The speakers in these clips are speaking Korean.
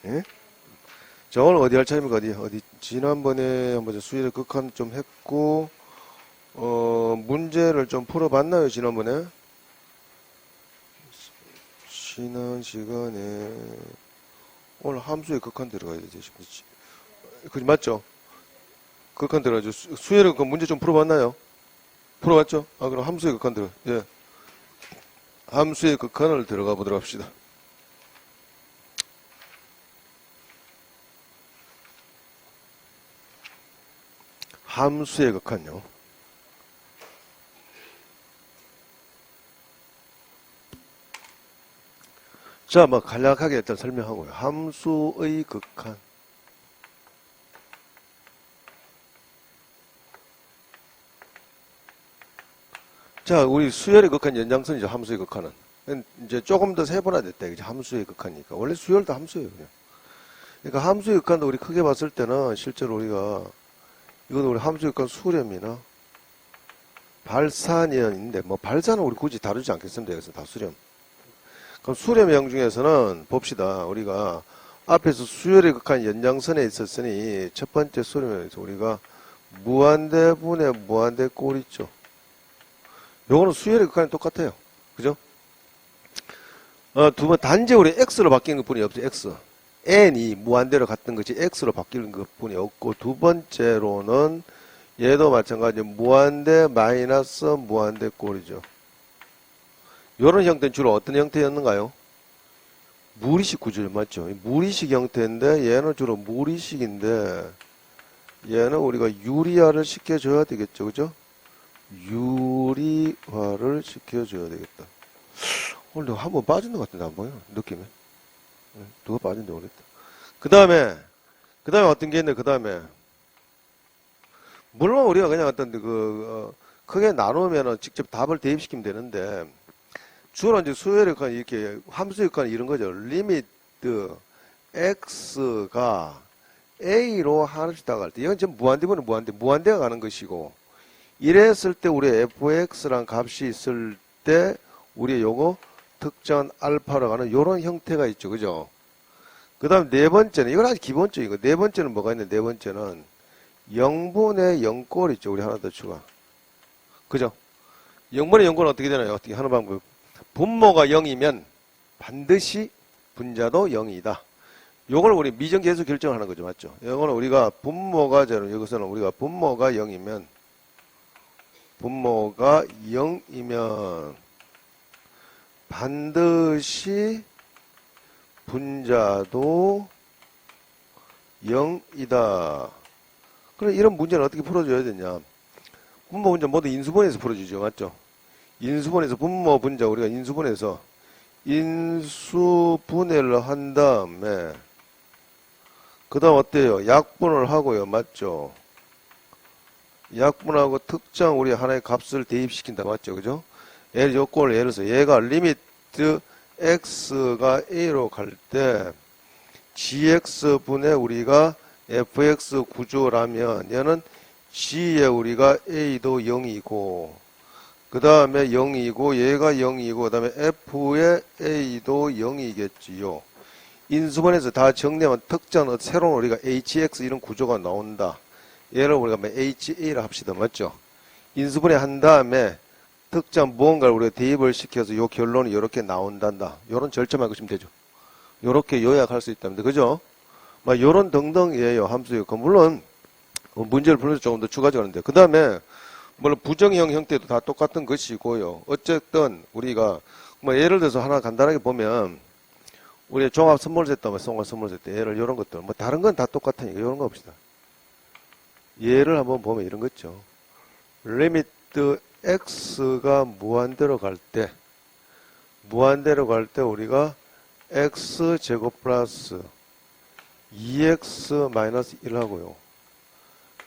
예? 자, 오늘 어디 할 차례입니까? 어디? 지난번에 한번 수열의 극한 좀 했고, 문제를 좀 풀어봤나요, 지난번에? 지난 시간에, 오늘 함수의 극한 들어가야 되지. 그지, 맞죠? 극한 들어가죠. 수열의 극한 문제 좀 풀어봤나요? 풀어봤죠? 아, 그럼 함수의 극한 예. 함수의 극한을 들어가 보도록 합시다. 함수의 극한요. 자, 뭐 간략하게 일단 설명하고요. 함수의 극한. 자, 우리 수열의 극한 연장선이죠. 함수의 극한은. 이제 조금 더 세분화됐다. 이제 함수의 극한이니까. 원래 수열도 함수예요, 그냥. 그러니까 함수의 극한도 우리 크게 봤을 때는 실제로 우리가 이건 우리 함수의 극한 수렴이나 발산연인데 뭐 발산은 우리 굳이 다루지 않겠습니다. 여기서 다 수렴. 그럼 수렴형 중에서는 봅시다. 우리가 앞에서 수열의 극한 연장선에 있었으니 첫 번째 수렴형에서 우리가 무한대분의 무한대꼴 있죠. 요거는 수열의 극한이 똑같아요. 그죠? 두 번 단지 우리 x로 바뀌는 것 뿐이 없죠. x. n이 무한대로 갔던 것이 x로 바뀌는 것 뿐이 없고, 두 번째로는 얘도 마찬가지 무한대 마이너스 무한대 꼴이죠. 요런 형태는 주로 어떤 형태였는가요? 무리식 구조죠. 맞죠? 무리식 형태인데 얘는 주로 무리식인데 얘는 우리가 유리화를 시켜줘야 되겠죠. 그죠? 유리화를 시켜줘야 되겠다. 오늘 한 번 빠진 것 같은데 안 보여? 느낌에. 누가 빠진지 모르겠다. 그 다음에 어떤 게 있네, 그 다음에. 물론 우리가 그냥 어떤 크게 나누면은 직접 답을 대입시키면 되는데, 주로 이제 수열의 극한, 이렇게 함수의 극한 이런 거죠. 리미트 x가 a로 하나씩 다가갈 때, 이건 지금 무한대분은 무한대가 가는 것이고, 이랬을 때 우리 fx란 값이 있을 때, 우리 요거 특정 알파로 가는 요런 형태가 있죠. 그죠? 그 다음 네 번째는, 이건 아주 기본적이고, 네 번째는 뭐가 있냐, 네 번째는 0분의 0꼴 있죠. 우리 하나 더 추가. 그죠? 0분의 0꼴은 어떻게 되나요? 어떻게 하는 방법. 분모가 0이면 반드시 분자도 0이다. 요걸 우리 미정계수 결정하는 거죠. 맞죠? 요거는 우리가 분모가, 여기서는 우리가 분모가 0이면, 반드시 분자도 0이다. 그럼 이런 문제는 어떻게 풀어줘야 되냐. 분모 분자 모두 인수분해에서 풀어주죠. 맞죠? 인수분해에서 분모 분자 우리가 인수분해에서 인수분해를 한 다음에 그 다음 어때요? 약분을 하고요. 맞죠? 약분하고 특정 우리 하나의 값을 대입시킨다. 맞죠? 그죠? 예를 들어서 얘가 리미트 x가 a로 갈 때 gx분의 우리가 fx 구조라면 얘는 g에 우리가 a도 0이고 그 다음에 0이고 얘가 0이고 그 다음에 f의 a도 0이겠지요. 인수분해에서 다 정리하면 특정 새로운 우리가 hx 이런 구조가 나온다. 얘를 우리가 ha를 합시다. 맞죠? 인수분해 한 다음에 특정 무언가를 우리가 대입을 시켜서 요 결론이 이렇게 나온단다. 요런 절차만 보시면 되죠. 요렇게 요약할 수 있답니다. 그죠? 막 요런 등등이에요. 함수요. 물론 문제를 풀면서 조금 더 추가적인데 그 다음에 물론 부정형 형태도 다 똑같은 것이고요. 어쨌든 우리가 뭐 예를 들어서 하나 간단하게 보면 우리 종합 선물 세트, 종합 선물 세트 예를 요런 것들 뭐 다른 건 다 똑같으니까 요런 거 봅시다. 예를 한번 보면 이런 거 있죠. 리미트 x가 무한대로 갈 때 우리가 x제곱 플러스 2x 마이너스 1 하고요.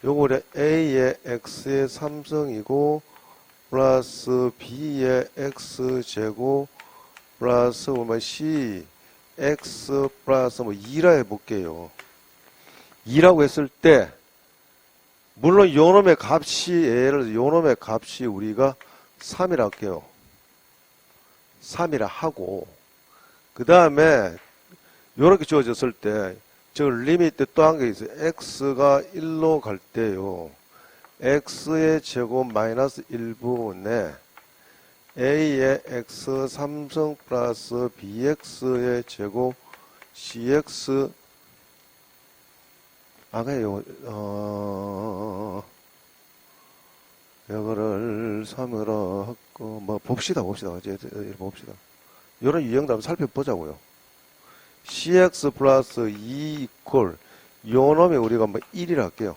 요거 우리 a의 x의 3승이고 플러스 b의 x제곱 플러스 c x 플러스 2라 해볼게요. 2라고 했을 때 물론 요놈의 값이 예를 들어 요놈의 값이 우리가 3이라 할게요. 3이라 하고 그 다음에 요렇게 주어졌을 때, 저 리미트 또 한 개 있어요. x가 1로 갈 때요. x의 제곱 마이너스 1분의 a의 x 3승 플러스 bx의 제곱 cx 그래요. 이거를 3으로 하고 뭐 봅시다. 이제 봅시다. 이런 유형도 살펴보자고요. cx 플러스 2 이퀄 요 놈이 우리가 뭐 1이라 할게요.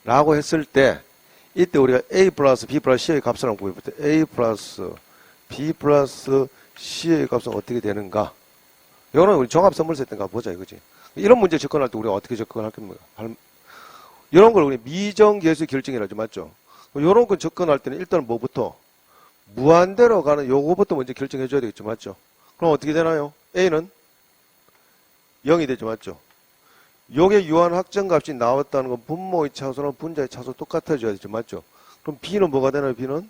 라고 했을 때 이때 우리가 a 플러스 b 플러스 c의 값을 한번 구해볼 때 a 플러스 b 플러스 c의 값은 어떻게 되는가? 이거는 우리 종합선물세 때인가 보자 이거지. 이런 문제 접근할 때 우리가 어떻게 접근할 겁니까? 이런 걸 우리 미정계수 결정이라죠. 맞죠? 이런 거 접근할 때는 일단 뭐부터? 무한대로 가는 요거부터 먼저 결정해 줘야 되겠죠. 맞죠? 그럼 어떻게 되나요? A는 0이 되죠. 맞죠? 요게 유한 확정값이 나왔다는 건 분모의 차수랑 분자의 차수 똑같아져야 되죠. 맞죠? 그럼 B는 뭐가 되나요? B는?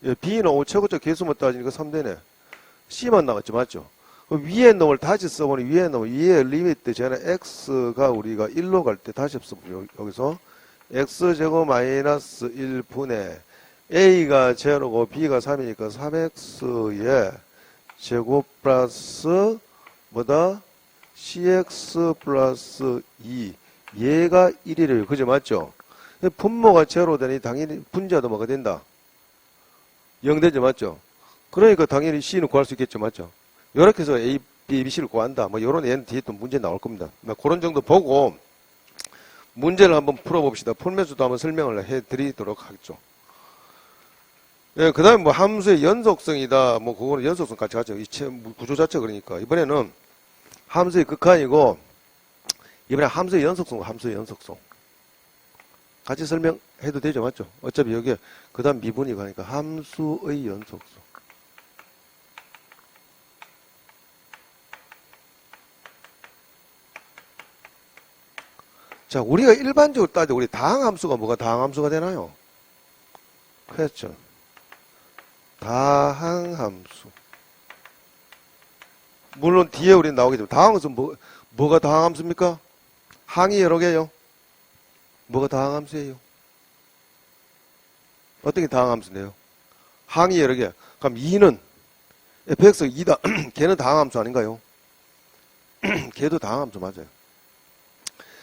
예, B는 최고적 개수만 따지니까 3되네. C만 남았죠. 맞죠? 그럼 위에 놈을 다시 써보니 위에 놈, 위에 리미트 쟤는 X가 우리가 1로 갈 때 다시 써보죠. 여기서 X제곱 마이너스 1분의 A가 제로고 B가 3이니까 3X의 제곱 플러스 뭐다? CX 플러스 2 얘가 1이래요. 그죠? 맞죠? 분모가 제로 되니 당연히 분자도 뭐가 된다? 0 되죠? 맞죠? 그러니까 당연히 C는 구할 수 있겠죠? 맞죠? 이렇게 해서 A, B, B, C를 구한다. 뭐 이런 얘는 뒤에 또 문제 나올 겁니다. 그런 정도 보고 문제를 한번 풀어봅시다. 풀면서도 한번 설명을 해드리도록 하겠죠. 예, 그 다음에 뭐 함수의 연속성이다. 뭐 그거는 연속성 같이 가죠. 이 구조 자체 그러니까. 이번에는 함수의 극한이고, 이번에 함수의 연속성. 같이 설명해도 되죠. 맞죠? 어차피 여기에 그 다음 미분이 가니까 함수의 연속성. 자, 우리가 일반적으로 따져 우리 다항함수가 뭐가 다항함수가 되나요? 그렇죠. 다항함수. 물론 뒤에 우리 나오겠지만 다항함수 뭐가 다항함수입니까? 항이 여러 개요. 뭐가 다항함수예요? 어떻게 다항함수인데요? 항이 여러 개. 그럼 2는 fx가 2다. 걔는 다항함수 아닌가요? 걔도 다항함수 맞아요.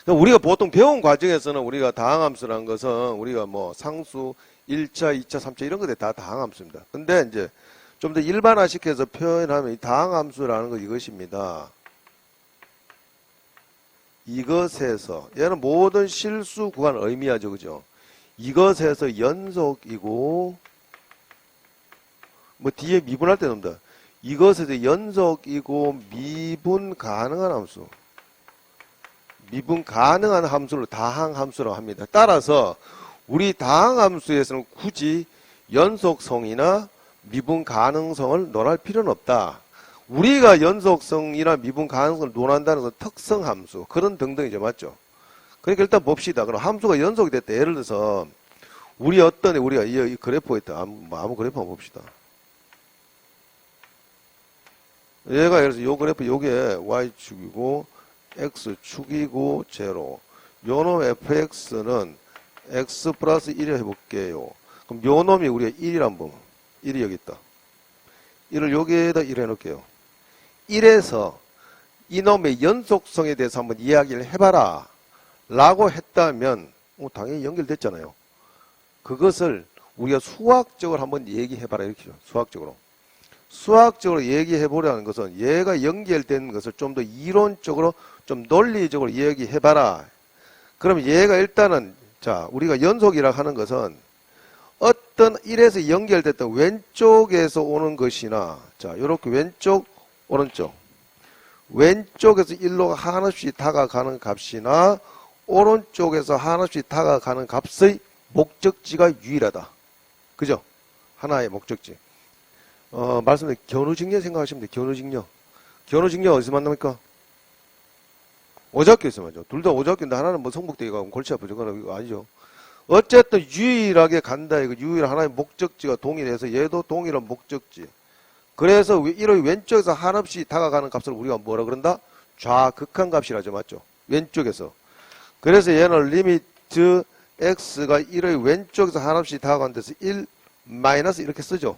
우리가 보통 배운 과정에서는 우리가 다항함수라는 것은 우리가 뭐 상수 1차, 2차, 3차 이런 것들 다 다항함수입니다. 근데 이제 좀 더 일반화시켜서 표현하면 이 다항함수라는 건 이것입니다. 이것에서 얘는 모든 실수 구간을 의미하죠. 그죠? 이것에서 연속이고 뭐 뒤에 미분할 때 놈다. 이것에서 연속이고 미분 가능한 함수. 미분 가능한 함수를 다항함수라고 합니다. 따라서 우리 다항함수에서는 굳이 연속성이나 미분 가능성을 논할 필요는 없다. 우리가 연속성이나 미분 가능성을 논한다는 건 특성함수 그런 등등이죠. 맞죠? 그러니까 일단 봅시다. 그럼 함수가 연속이 됐다. 예를 들어서 우리가 이 그래프가 있다. 아무 그래프 한번 봅시다. 얘가 예를 들어서 요 그래프 요게 y축이고 x축이고 제로. 요놈 fx는 x 플러스 1을 해볼게요. 그럼 요놈이 우리가 1이란 번. 1이 여기 있다. 1을 여기에다 1 해놓을게요. 1에서 이놈의 연속성에 대해서 한번 이야기를 해봐라. 라고 했다면, 당연히 연결됐잖아요. 그것을 우리가 수학적으로 한번 얘기해봐라. 이렇게죠. 수학적으로 얘기해보라는 것은 얘가 연결된 것을 좀 더 이론적으로, 좀 논리적으로 얘기해봐라. 그럼 얘가 일단은, 자, 우리가 연속이라 하는 것은 어떤 1에서 연결됐던 왼쪽에서 오는 것이나, 자, 요렇게 왼쪽, 오른쪽. 왼쪽에서 1로 하나씩 다가가는 값이나, 오른쪽에서 하나씩 다가가는 값의 목적지가 유일하다. 그죠? 하나의 목적지. 말씀드린 견우직녀 생각하시면 돼요. 견우직녀 어디서 만납니까? 오작교에서 만나죠. 둘 다 오작교인데 하나는 뭐 성북대에 가고 골치 아프죠. 그건 이거 아니죠. 어쨌든 유일하게 간다. 이거 유일 하나의 목적지가 동일해서 얘도 동일한 목적지. 그래서 1의 왼쪽에서 한없이 다가가는 값을 우리가 뭐라 그런다? 좌극한 값이라죠. 맞죠? 왼쪽에서. 그래서 얘는 리미트 x가 1의 왼쪽에서 한없이 다가가는 데서 1 마이너스 이렇게 쓰죠.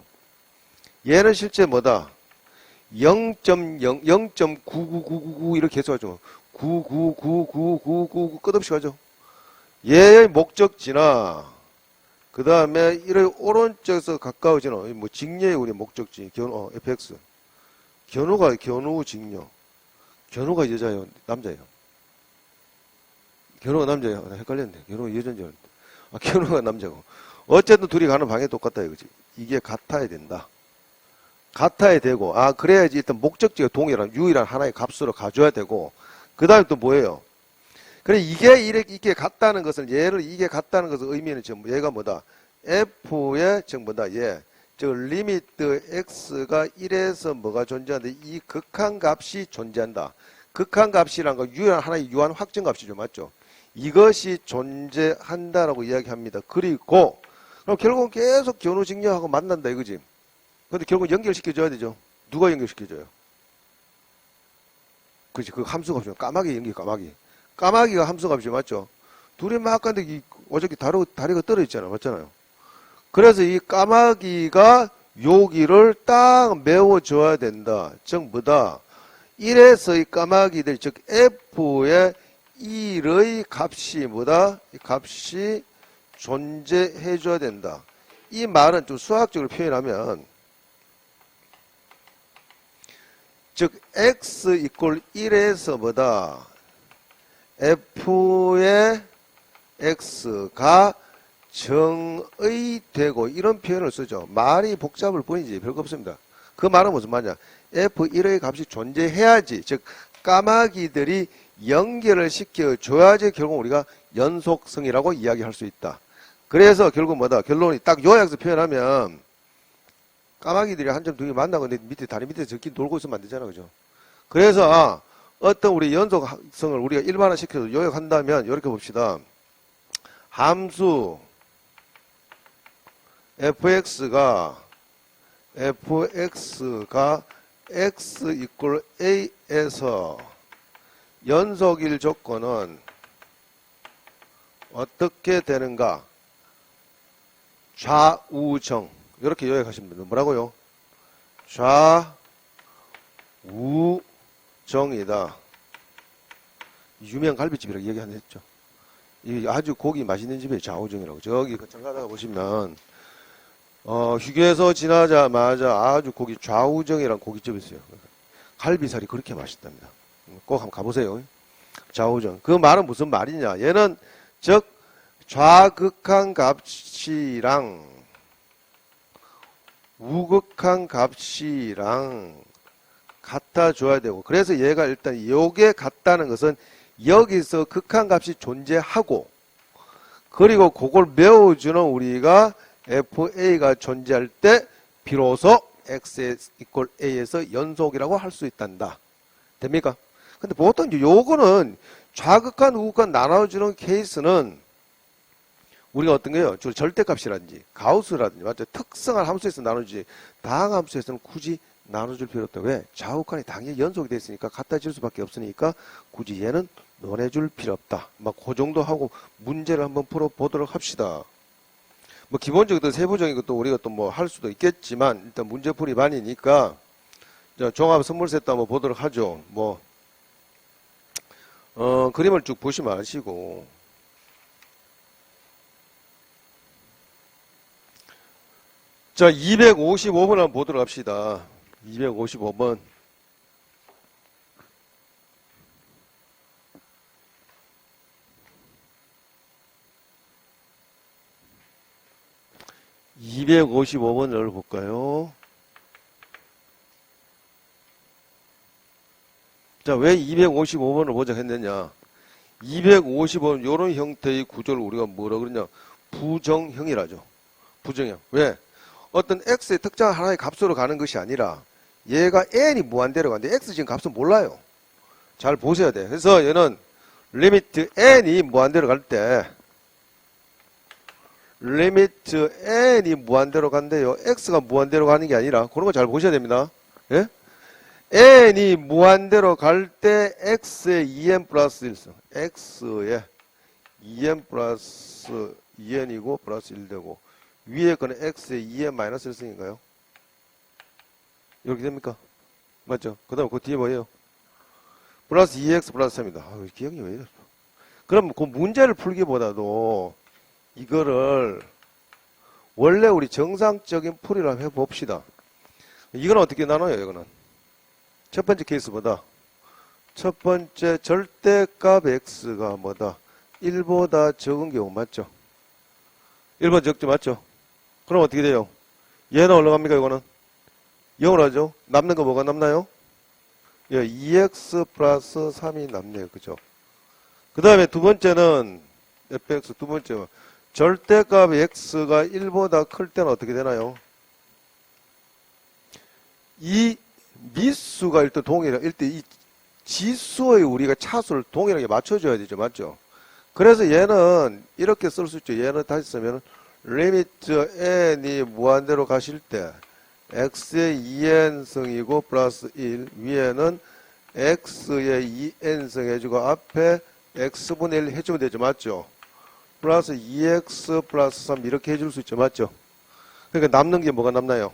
얘는 실제 뭐다? 0.99999 이렇게 해서가죠. 9999999 끝없이 가죠. 얘의 목적지나 그 다음에 이를 오른쪽에서 가까워지는 뭐 직녀의 우리 목적지 fx 견우가 견우 직녀 견우가 여자예요 남자예요 견우가 남자예요 나 헷갈렸네 견우가 여자인지 알았는데 견우가 남자고 어쨌든 둘이 가는 방향이 똑같다 이거지 이게 같아야 된다 같아야 되고 그래야지 일단 목적지가 동일한 유일한 하나의 값으로 가져야 되고 그 다음에 또 뭐예요 그래 이게 같다는 것은 얘를 이게 같다는 것을 의미는 지금 얘가 뭐다 f의 즉 뭐다 즉 리미트 x가 1에서 뭐가 존재하는데 이 극한 값이 존재한다. 극한 값이란 건 유일한 하나의 유한 확정 값이죠. 맞죠? 이것이 존재한다라고 이야기합니다. 그리고 그럼 결국은 계속 견우직녀하고 만난다 이거지. 근데 결국 연결시켜줘야 되죠. 누가 연결시켜줘요? 그렇지. 그 함수값이죠. 까마귀 연결 까마귀. 까마귀가 함수값이죠. 맞죠? 둘이 막 갔는데 어저께 다리가 떨어졌잖아요. 맞잖아요. 그래서 이 까마귀가 여기를 딱 메워줘야 된다. 즉 뭐다? 1에서 이 까마귀들 즉 f의 1의 값이 뭐다? 이 값이 존재해줘야 된다. 이 말은 좀 수학적으로 표현하면 즉 x 이퀄 1에서 뭐다? f의 x가 정의되고 이런 표현을 쓰죠. 말이 복잡할 뿐이지 별거 없습니다. 그 말은 무슨 말이냐? f1의 값이 존재해야지 즉 까마귀들이 연결을 시켜줘야지 결국 우리가 연속성이라고 이야기할 수 있다. 그래서 결국 뭐다? 결론이 딱 요약해서 표현하면 까마귀들이 한 점 두 개 만나고 밑에 다리 밑에 적기 놀고 있으면 안 되잖아. 그죠? 그래서 어떤 우리 연속성을 우리가 일반화 시켜서 요약한다면 이렇게 봅시다. 함수 fx가 x 이퀄 a에서 연속일 조건은 어떻게 되는가? 좌우정 이렇게 요약하시면 됩니다. 뭐라고요? 좌우정이다. 유명 갈비집이라고 얘기 안 했죠. 이 아주 고기 맛있는 집에 좌우정이라고. 저기 거창 가다가 보시면 휴게소 지나자마자 아주 고기 좌우정이라는 고깃집이 있어요. 갈비살이 그렇게 맛있답니다. 꼭 한번 가보세요. 좌우정. 그 말은 무슨 말이냐? 얘는 즉 좌극한 값이랑 우극한 값이랑 같아줘야 되고 그래서 얘가 일단 요게 같다는 것은 여기서 극한 값이 존재하고 그리고 그걸 메워주는 우리가 FA가 존재할 때 비로소 X 이퀄 A에서 연속이라고 할 수 있단다. 됩니까? 근데 보통 요거는 좌극한 우극한 나눠주는 케이스는 우리가 어떤 거예요? 주로 절대값이라든지 가우스라든지 맞죠? 특성을 함수에서 나누지 다항함수에서는 굳이 나눠줄 필요 없다. 왜? 좌우극한이 당연히 연속이 됐으니까 같아질 수밖에 없으니까 굳이 얘는 논해줄 필요 없다. 막 그 정도 하고 문제를 한번 풀어보도록 합시다. 뭐 기본적인 세부적인 것도 우리가 또 뭐 할 수도 있겠지만 일단 문제풀이 반이니까 종합 선물 세트 한번 보도록 하죠. 뭐 그림을 쭉 보시 마시고 자 255번 한번 보도록 합시다. 255번. (255번을) 볼까요? 자, 왜 255번을 보자 했느냐? 255번 요런 형태의 구조를 우리가 뭐라 그러냐? 부정형이라죠. 부정형. 왜? 어떤 x의 특정 하나의 값으로 가는 것이 아니라 얘가 n이 무한대로 가는데 x 지금 값은 몰라요. 잘 보셔야 돼. 그래서 얘는 리미트 n이 무한대로 갈 때 리미트 n이 무한대로 간대요. x가 무한대로 가는 게 아니라 그런 거 잘 보셔야 됩니다. 예? n이 무한대로 갈 때 x에 2n 플러스 1승 x에 2n 플러스 2n이고 플러스 1 되고 위에 거는 x에 2n 마이너스 1승인가요? 이렇게 됩니까? 맞죠? 그 다음에 그 뒤에 뭐예요? 플러스 2x 플러스 3이다. 아, 기억이 왜 이래? 그럼 그 문제를 풀기보다도 이거를 원래 우리 정상적인 풀이를 한번 해봅시다. 이건 어떻게 나눠요? 이거는 첫 번째 케이스보다 첫 번째 절대값 x가 뭐다? 1보다 적은 경우 맞죠? 1보다 적죠 맞죠? 그럼 어떻게 돼요? 얘는 올라갑니까? 이거는 0으로 하죠? 남는 거 뭐가 남나요? 예, 2x 플러스 3이 남네요. 그죠? 그 다음에 두 번째는 fx 두 번째 절대값 x가 1보다 클 때는 어떻게 되나요? 이 미수가 일단 동일해. 일단 이 지수의 우리가 차수를 동일하게 맞춰줘야 되죠. 맞죠? 그래서 얘는 이렇게 쓸 수 있죠. 얘는 다시 쓰면 리미트 n이 무한대로 가실 때 x의 2n승이고 플러스 1 위에는 x의 2n승 해주고 앞에 x분의 1 해주면 되죠. 맞죠? 플러스 2x 플러스 3 이렇게 해줄 수 있죠. 맞죠? 그러니까 남는 게 뭐가 남나요?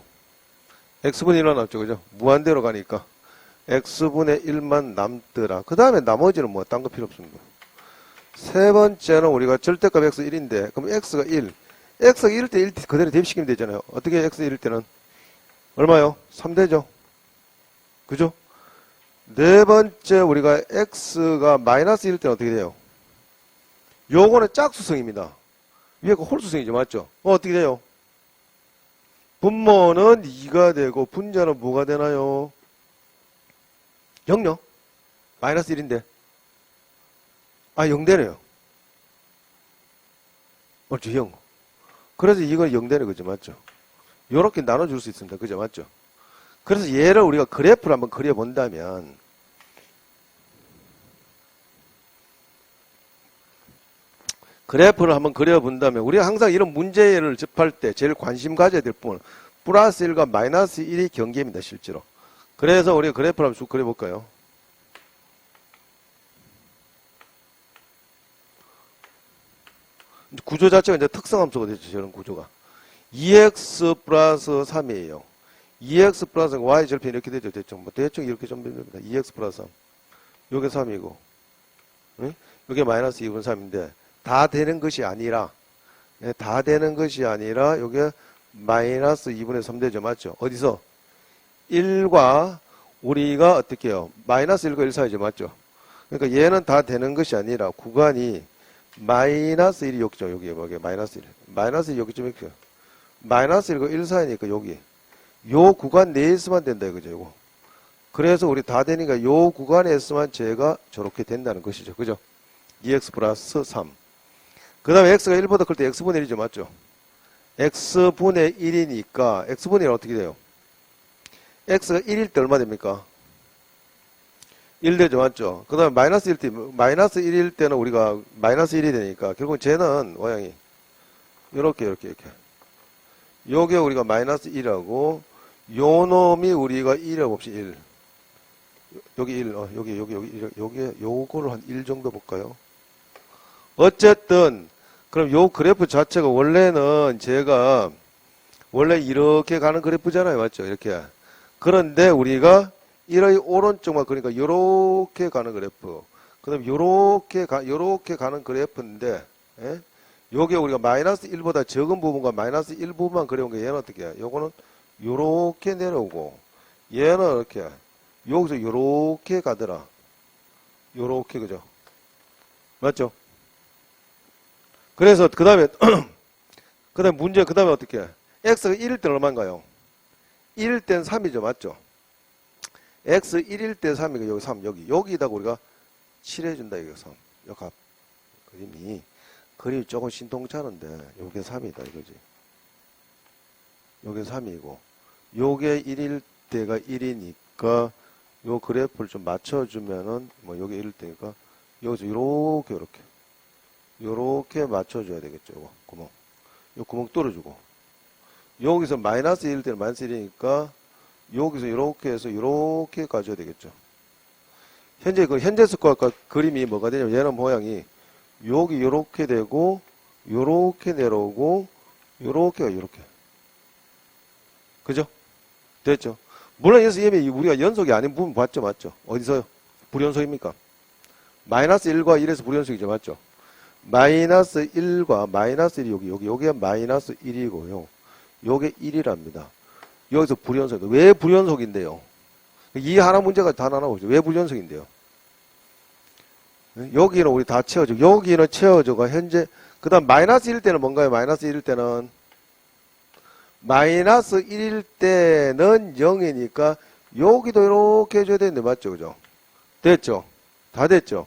x분의 1만 남죠. 그죠? 무한대로 가니까 x분의 1만 남더라. 그 다음에 나머지는 뭐 딴 거 필요 없습니다. 세 번째는 우리가 절대값 x 1인데 그럼 x가 1 x가 1일 때 1 그대로 대입시키면 되잖아요. 어떻게 x 1일 때는 얼마요? 3 되죠. 그죠? 네 번째 우리가 x가 마이너스 1일 때는 어떻게 돼요? 요거는 짝수성입니다. 위에 거 홀수성이죠. 맞죠? 어떻게 돼요? 분모는 2가 되고 분자는 뭐가 되나요? 0요? 마이너스 1인데. 아, 0 되네요. 맞죠? 0. 그래서 이걸 0 되네. 그죠? 맞죠? 요렇게 나눠줄 수 있습니다. 그죠? 맞죠? 그래서 얘를 우리가 그래프를 한번 그려본다면 우리가 항상 이런 문제를 접할 때 제일 관심 가져야 될 부분은 플러스 1과 마이너스 1이 경계입니다. 실제로. 그래서 우리가 그래프를 한번 쭉 그려볼까요? 구조 자체가 이제 특성함수가 되죠. 저런 구조가. 2x 플러스 3이에요. 2x 플러스 y 절편 이렇게 되죠. 대충 이렇게 좀 됩니다. 2x 플러스 3. 요게 3이고, 응? 요게 마이너스 2분 3인데, 다 되는 것이 아니라, 요게 마이너스 2분의 3 되죠. 맞죠? 어디서? 1과 우리가 어떻게 해요? 마이너스 1과 1 사이죠. 맞죠? 그러니까 얘는 다 되는 것이 아니라 구간이 마이너스 1이 여기죠. 여기 마이너스 1. 마이너스 1 여기쯤 이렇게. 마이너스 1과 1 사이니까 여기. 요 구간 내에서만 된다 이거죠. 요거. 그래서 우리 다 되니까 요 구간에서만 제가 저렇게 된다는 것이죠. 그죠? 2x 플러스 3. 그 다음에 x가 1보다 클 때 x분의 1이죠. 맞죠? x분의 1이니까 x분의 1은 어떻게 돼요? x가 1일 때 얼마 됩니까? 1 되죠. 맞죠? 그 다음에 마이너스 1일 때, 마이너스 1일 때는 우리가 마이너스 1이 되니까 결국 쟤는 모양이 이렇게. 요게 우리가 마이너스 1하고 요 놈이 우리가 1이라고 봅시다. 1. 여기 1, 여기 요거를 한 1 정도 볼까요? 어쨌든 그럼 요 그래프 자체가 원래는 제가 원래 이렇게 가는 그래프잖아요. 맞죠? 이렇게. 그런데 우리가 1의 오른쪽만 그러니까 요렇게 가는 그래프. 그다음 요렇게 가는 그래프인데 예? 요게 우리가 마이너스 1보다 적은 부분과 마이너스 1 부분만 그려온 게 얘는 어떻게 해요? 요거는 요렇게 내려오고 얘는 이렇게 여기서 요렇게 가더라. 요렇게 그죠? 맞죠? 그래서 그다음에 문제 그다음에 어떻게 해? x가 1일 때는 얼마인가요? 1일 때는 3이죠. 맞죠? x 1일 때 3이고 여기 3 여기다가 우리가 칠해준다 이거 3 역합 그림이 조금 신통찮은데 요게 3이다 이거지. 요게 3이고 요게 1일 때가 1이니까 요 그래프를 좀 맞춰주면은 뭐 요게 1일 때니까 여기서 요렇게 맞춰줘야 되겠죠. 요거 구멍 요 구멍 뚫어주고, 여기서 마이너스 1 때는 마이너스 1이니까 여기서 이렇게 해서 이렇게 가져야 되겠죠. 현재 스코어가 그림이 뭐가 되냐면 얘는 모양이 여기 이렇게 되고 요렇게 내려오고 요렇게가 요렇게. 그죠? 됐죠? 물론 여기서 이미 우리가 연속이 아닌 부분 봤죠? 맞죠? 어디서요? 불연속입니까? 마이너스 1과 1에서 불연속이죠? 맞죠? 마이너스 1과 마이너스 1이 여기가 마이너스 1이고요. 요게 1이랍니다. 여기서 불연속. 왜 불연속인데요? 이 하나 문제가 다 나오죠. 왜 불연속인데요? 여기는 우리 다 채워져. 여기는 채워져가 현재, 그 다음 마이너스 1일 때는 뭔가요? 마이너스 1일 때는 마이너스 1일 때는 0이니까 여기도 이렇게 해줘야 되는데 맞죠? 그죠? 됐죠? 다 됐죠?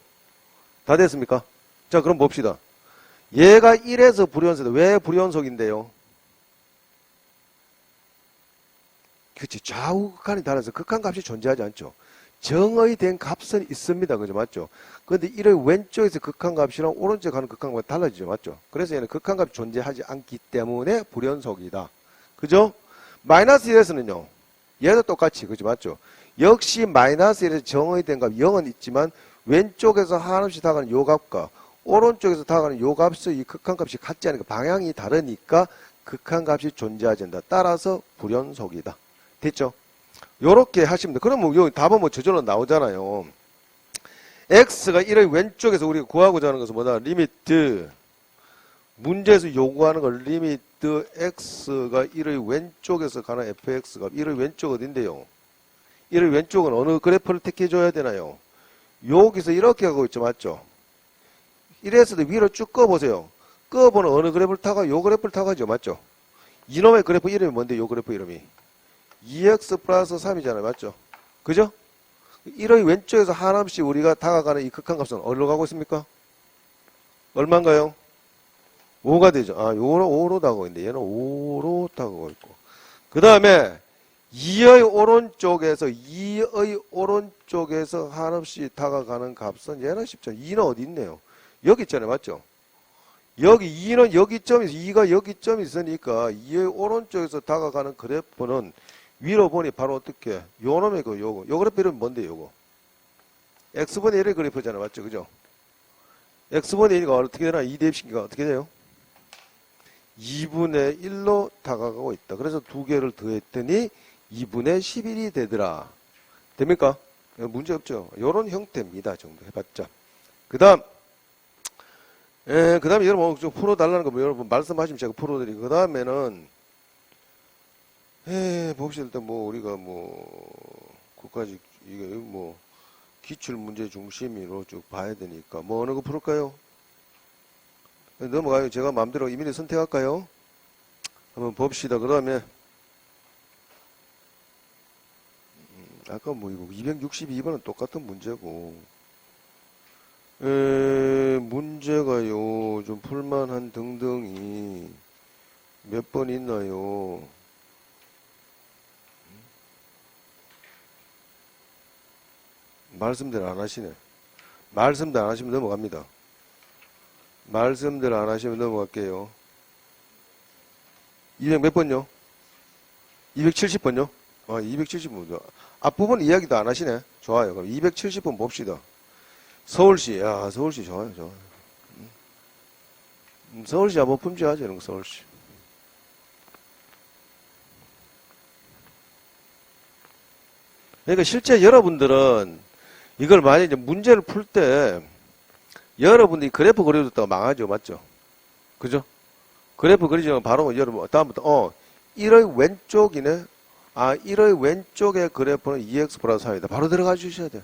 다 됐습니까? 자, 그럼 봅시다. 얘가 1에서 불연속. 왜 불연속인데요? 그치. 좌우 극한이 달라서 극한값이 존재하지 않죠. 정의된 값은 있습니다. 그죠? 맞죠? 근데 이런 왼쪽에서 극한값이랑 오른쪽에 가는 극한값이 달라지죠. 맞죠? 그래서 얘는 극한값이 존재하지 않기 때문에 불연속이다. 그죠? 마이너스 1에서는요. 얘도 똑같이. 그죠? 맞죠? 역시 마이너스 1에서 정의된 값 0은 있지만 왼쪽에서 한없이 다가가는 요 값과 오른쪽에서 다가가는 요 값의 이 극한값이 같지 않으니까 방향이 다르니까 극한값이 존재하지 않는다. 따라서 불연속이다. 됐죠? 요렇게 하시면 돼. 그러면 여기 답은 뭐 저절로 나오잖아요. x가 1의 왼쪽에서 우리가 구하고자 하는 것은 뭐다? 리미트. 문제에서 요구하는 건 리미트 x가 1의 왼쪽에서 가는 fx가 1의 왼쪽 어딘데요? 1의 왼쪽은 어느 그래프를 택해줘야 되나요? 여기서 이렇게 가고 있죠. 맞죠? 1에서도 위로 쭉 꺼보세요. 꺼보는 어느 그래프를 타가? 요 그래프를 타가죠. 맞죠? 이놈의 그래프 이름이 뭔데? 요 그래프 이름이 2x 플러스 3이잖아요. 맞죠? 그죠? 1의 왼쪽에서 하나씩 우리가 다가가는 이 극한값은 어디로 가고 있습니까? 얼마인가요? 5가 되죠. 아, 5로 다가가고 있는데 얘는 5로 다가가고 있고. 그 다음에 2의 오른쪽에서 한없이 다가가는 값은 얘는 쉽죠. 2는 어디 있네요? 여기 있잖아요. 맞죠? 여기 2는 여기 점이 2가 여기 점이 있으니까 2의 오른쪽에서 다가가는 그래프는 위로 보니 바로 어떻게 요놈의 요거 그래프 이름은 뭔데 요거 x분의 1의 그래프잖아요. 맞죠? 그죠? x분의 1가 어떻게 되나? 2 대입시키니까 어떻게 돼요? 2분의 1로 다가가고 있다. 그래서 두 개를 더했더니 2분의 11이 되더라. 됩니까? 문제 없죠? 요런 형태입니다. 정도 해봤자. 그 다음에 여러분 좀 풀어달라는 거 뭐 여러분 말씀하시면 제가 풀어드리고 그 다음에는 봅시다. 일단 뭐 우리가 뭐 국가직 이게 뭐 기출 문제 중심으로 쭉 봐야 되니까 뭐 어느 거 풀을까요? 넘어가요. 제가 마음대로 이민희 선택할까요? 한번 봅시다. 그 다음에 아까 뭐 이거 262번은 똑같은 문제고 문제가요 좀 풀만한 등등이 몇 번 있나요? 말씀대로 안 하시네. 말씀대로 안 하시면 넘어갑니다. 말씀대로 안 하시면 넘어갈게요. 200 몇 번요? 270번요? 아, 270번. 앞부분 이야기도 안 하시네. 좋아요. 그럼 270번 봅시다. 서울시. 야, 서울시 좋아요. 좋아요. 서울시 한번 품지하죠. 이런 거 서울시. 그러니까 실제 여러분들은 이걸 만약에 이제 문제를 풀 때 여러분들이 그래프 그려줬다가 망하죠. 맞죠? 그죠? 그래프 그리지면 바로 여러분 다음부터 1의 왼쪽이네. 아, 1의 왼쪽의 그래프는 2x 플러스 3이다. 바로 들어가 주셔야 돼요.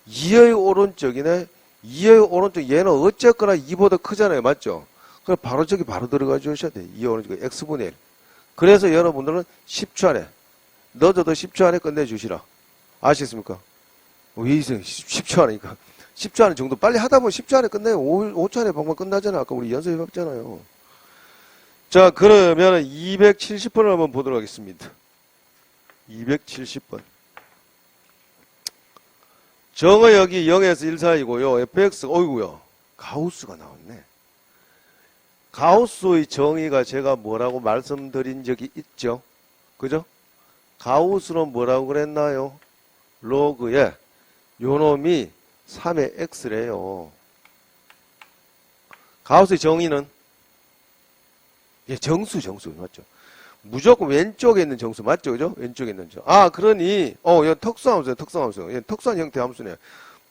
2의 오른쪽이네. 2의 오른쪽 얘는 어쨌거나 2보다 크잖아요. 맞죠? 그럼 바로 저기 바로 들어가 주셔야 돼요. 2의 오른쪽에 x분의 1. 그래서 여러분들은 10초 안에 넣어줘도 10초 안에 끝내주시라. 아시겠습니까? 왜 이제 10초 안이니까. 10초 안에 정도 빨리 하다 보면 10초 안에 끝내요. 5초 안에 방금 끝나잖아요. 아까 우리 연습해봤잖아요. 자, 그러면 270번을 한번 보도록 하겠습니다. 270번. 정의역이 0에서 1 사이고요. fx, 어이구야. 가우스가 나왔네. 가우스의 정의가 제가 뭐라고 말씀드린 적이 있죠. 그죠? 가우스는 뭐라고 그랬나요? 로그에 요놈이 3의 x래요. 가우스의 정의는 정수 맞죠? 무조건 왼쪽에 있는 정수 맞죠? 그죠? 왼쪽에 있는 정수. 그러니 이건 특수함수예요. 이건 특수한 형태 함수네요.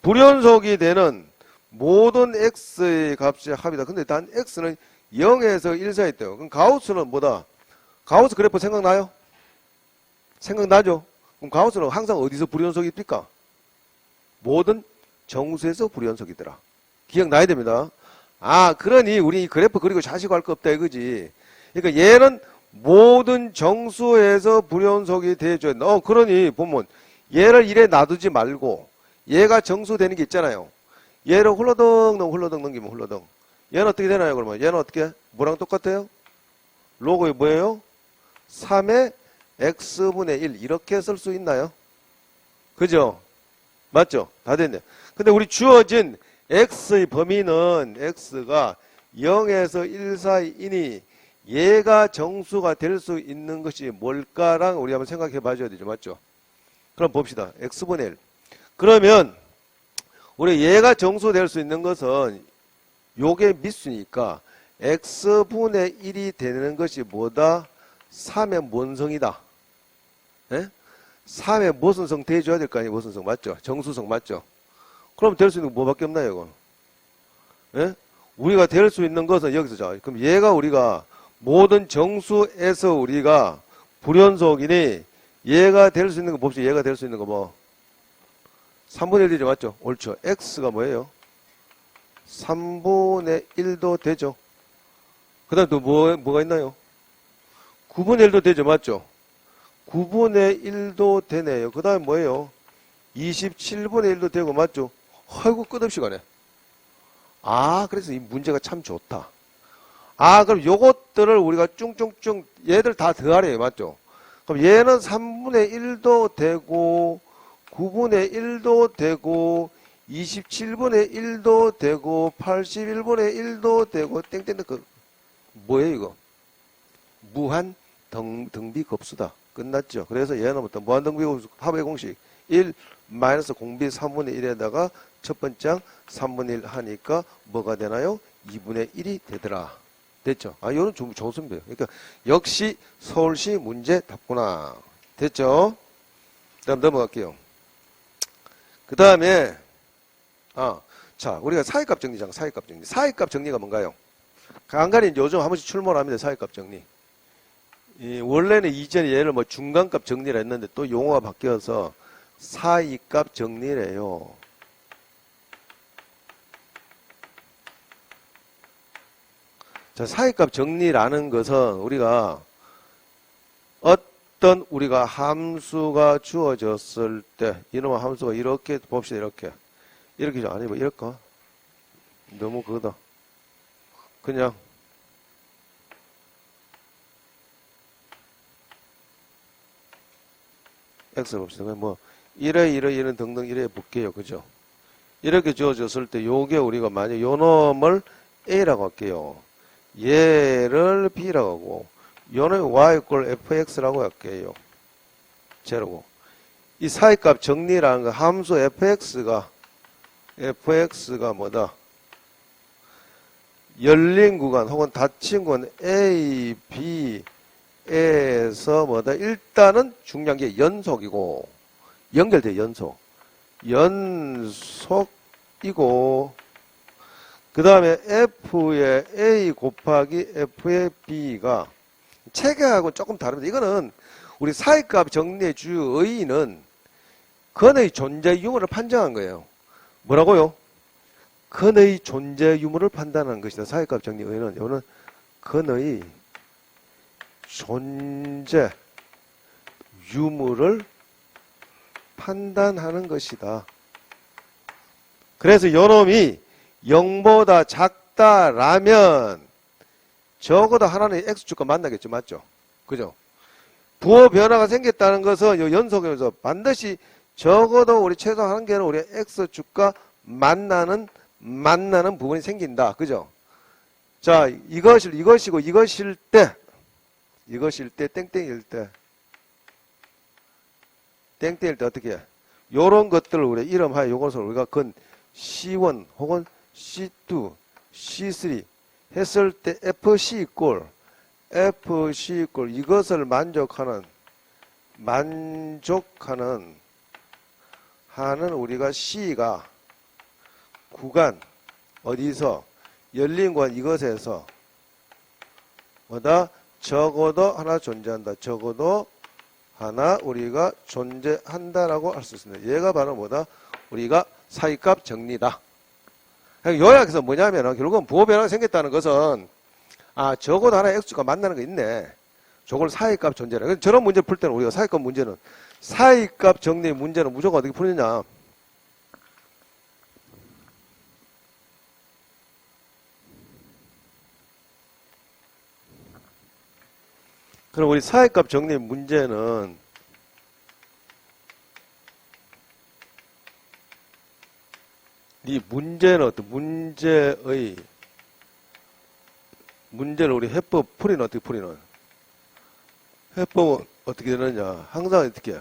불연속이 되는 모든 x의 값의 합이다. 근데 단 x는 0에서 1 사이 있대요. 그럼 가우스는 뭐다? 가우스 그래프 생각나요? 생각나죠? 그럼 가우스는 항상 어디서 불연속입니까? 모든 정수에서 불연속이더라. 기억나야 됩니다. 그러니 우리 그래프 그리고 자시고 할 거 없다 이거지. 그러니까 얘는 모든 정수에서 불연속이 돼줘야 된다. 그러니 보면 얘를 이래 놔두지 말고 얘가 정수 되는 게 있잖아요. 얘를 홀러덩 넘기면 홀러덩. 얘는 어떻게 되나요? 그러면 얘는 어떻게? 뭐랑 똑같아요? 로그에 뭐예요? 3의 x분의 1 이렇게 쓸 수 있나요? 그죠? 맞죠? 다 됐네. 근데 우리 주어진 x의 범위는 x가 0에서 1 사이이니 얘가 정수가 될 수 있는 것이 뭘까랑 우리 한번 생각해 봐줘야 되죠. 맞죠? 그럼 봅시다. x분의 1. 그러면 우리 얘가 정수 될 수 있는 것은 요게 미수니까 x분의 1이 되는 것이 뭐다? 3의 뭔성이다. 예? 3의 무슨 성 대줘야 될 거 아니에요? 무슨 성 맞죠? 정수성 맞죠? 그럼 될 수 있는 거 뭐밖에 없나요? 이건? 예? 우리가 될 수 있는 것은 여기서 자. 그럼 얘가 우리가 모든 정수에서 우리가 불연속이니 얘가 될 수 있는 거 봅시다. 얘가 될 수 있는 거 뭐? 3분의 1 되죠. 맞죠? 옳죠. x가 뭐예요? 3분의 1도 되죠. 그 다음 또 뭐가 있나요? 9분의 1도 되죠. 맞죠? 9분의 1도 되네요. 그 다음에 뭐예요? 27분의 1도 되고 맞죠? 아이고 끝없이 가네. 그래서 이 문제가 참 좋다. 그럼 요것들을 우리가 쭝쭝쭝 얘들 다 더하래요. 맞죠? 그럼 얘는 3분의 1도 되고 9분의 1도 되고 27분의 1도 되고 81분의 1도 되고 땡땡땡 뭐예요 이거? 무한 등비급수다. 끝났죠. 그래서 얘는부터 무한 등비급수 합의 공식 1 마이너스 공비 3분의 1에다가 첫 번째 항 3분의 1 하니까 뭐가 되나요? 2분의 1이 되더라. 됐죠? 이거는 좀 좋습니다. 그러니까 역시 서울시 문제 답구나. 됐죠? 다음 넘어갈게요. 그 다음에 자 우리가 사이값 정리잖아. 사이값 정리. 사이값 정리가 뭔가요? 간간히 요즘 한 번씩 출몰 합니다. 사이값 정리. 원래는 이전에 얘를 뭐 중간값 정리를 했는데 또 용어가 바뀌어서 사이값 정리래요. 자, 사이값 정리라는 것은 우리가 어떤 우리가 함수가 주어졌을 때 이놈의 함수가 이렇게 봅시다. 이렇게 좀 아니 뭐 이럴까? 너무 그거다. 그냥 x 봅시다. 뭐 이래 등등 이래 볼게요. 그죠? 이렇게 주어졌을 때 요게 우리가 만약 요 놈을 a라고 할게요. 얘를 b라고 하고 요는 y 꼴 fx라고 할게요. 제로고. 이 사이값 정리라는 거 함수 fx가 뭐다? 열린 구간 혹은 닫힌 구간 a, b에서 뭐다? 일단은 중요한 게 연속이고 연결돼 연속이고 그 다음에 f의 a 곱하기 f의 b가 체계하고 조금 다릅니다. 이거는 우리 사이값 정리의 주요 의의는 근의 존재 유무를 판정한 거예요. 뭐라고요? 근의 존재 유무를 판단하는 것이다. 사이값 정리 의의는 이거는 근의 존재 유무를 판단하는 것이다. 그래서 요놈이 0보다 작다라면 적어도 하나는 x축과 만나겠죠. 맞죠? 그죠? 부호 변화가 생겼다는 것은 요 연속에서 반드시 적어도 우리 최소 한 개는 우리 x축과 만나는 부분이 생긴다. 그죠? 자, 이것이고, 이것일 때, 땡땡일 때 어떻게 해? 요런 것들을 우리 이름하여 요것을 우리가 건 C1 혹은 C2, C3 했을 때 FC 이꼴 이것을 만족하는 우리가 C가 구간 어디서 열린 구간 이것에서 뭐다? 적어도 하나 존재한다. 적어도 하나 우리가 존재한다라고 할 수 있습니다. 얘가 바로 뭐다? 우리가 사이값 정리다. 요약해서 뭐냐면 결국은 부호 변화가 생겼다는 것은 적어도 하나 x가 만나는 거 있네. 저걸 사이값 존재라. 저런 문제 풀 때는 우리가 사이값 문제는 사이값 정리 문제는 무조건 어떻게 푸느냐? 그럼 우리 사이값 정리 문제는 이 문제는 어떤 문제를 우리 해법 풀이는 어떻게 풀이는? 해법은 어떻게 되느냐? 항상 어떻게 해?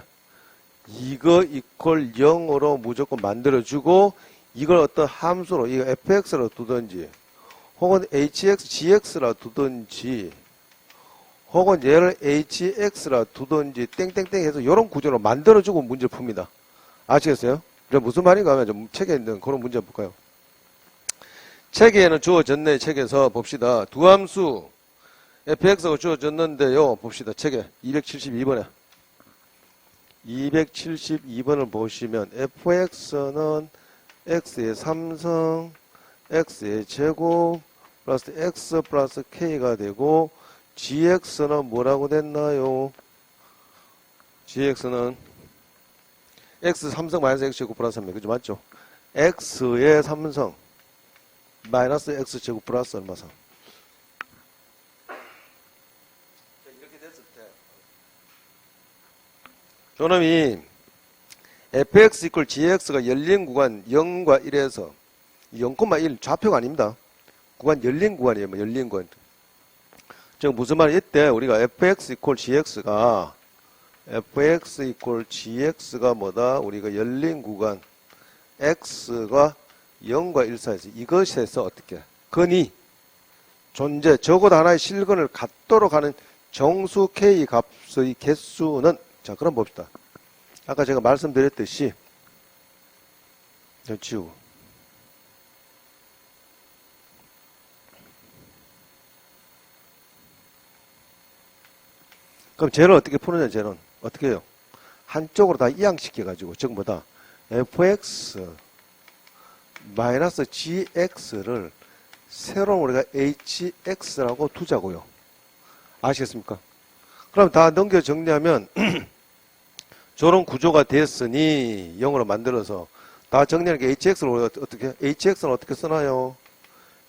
이거 이퀄 0으로 무조건 만들어주고 이걸 어떤 함수로 이거 fx로 두든지 혹은 hx, gx라 두든지 혹은 얘를 hx라 두든지 땡땡땡 해서 이런 구조로 만들어주고 문제를 풉니다. 아시겠어요? 무슨 말인가 하면 좀 책에 있는 그런 문제 볼까요? 책에는 주어졌네. 책에서 봅시다. 두 함수 fx가 주어졌는데요. 봅시다. 책에 272번에 272번을 보시면 fx는 x의 3성 x의 제곱 플러스 x 플러스 k가 되고 gx는 뭐라고 됐나요? gx는 x 3성 마이너스 x 제곱 플러스 3명 그죠? 맞죠? x의 3성 마이너스 x 제곱 플러스 얼마 3 이렇게 됐을 때 저놈이 fx 이퀄 gx가 열린 구간 0과 1에서 0,1 좌표가 아닙니다. 구간 열린 구간이에요. 열린 구간. 즉 무슨 말이 이때 우리가 fx 이퀄 gx가 뭐다? 우리가 열린 구간 x가 0과 1 사이에서 이것에서 어떻게 근이 존재 적어도 하나의 실근을 갖도록 하는 정수 k 값의 개수는 자 그럼 봅시다. 아까 제가 말씀드렸듯이 지우고 그럼 쟤는 어떻게 푸느냐? 쟤는 어떻게 해요? 한쪽으로 다 이항시켜가지고 즉 뭐다? fx 마이너스 gx를 새로운 우리가 hx라고 두자고요. 아시겠습니까? 그럼 다 넘겨 정리하면 저런 구조가 됐으니 0으로 만들어서 다 정리하는 게 hx를 우리가 hx는 어떻게 쓰나요?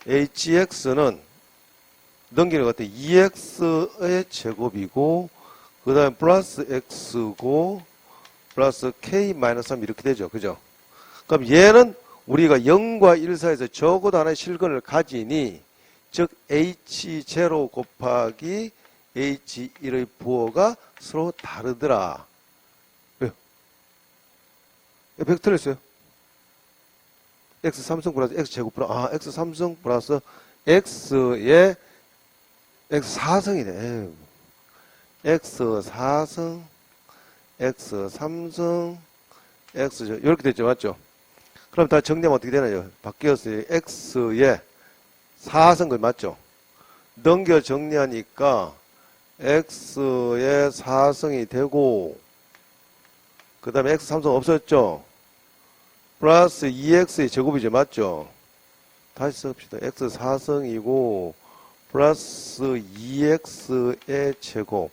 hx는 넘기는 것 같아요. 2x의 제곱이고 그 다음에 플러스 x고 플러스 k-3 이렇게 되죠. 그죠? 그럼 얘는 우리가 0과 1 사이에서 적어도 하나의 실근을 가지니 즉 h0 곱하기 h1의 부호가 서로 다르더라. 왜요? 벡터 틀렸어요. x 3승 플러스 x 제곱 플러스 x 3승 플러스 x의 x 4승이네. x 4승 x 3승 x 이렇게 됐죠. 맞죠? 그럼 다 정리하면 어떻게 되나요? 바뀌었어요. x의 4승 맞죠? 넘겨 정리하니까 x의 4승이 되고 그 다음에 x 3승 없었죠? 플러스 2x의 제곱이죠. 맞죠? 다시 써봅시다. x 4승이고 플러스 2x의 제곱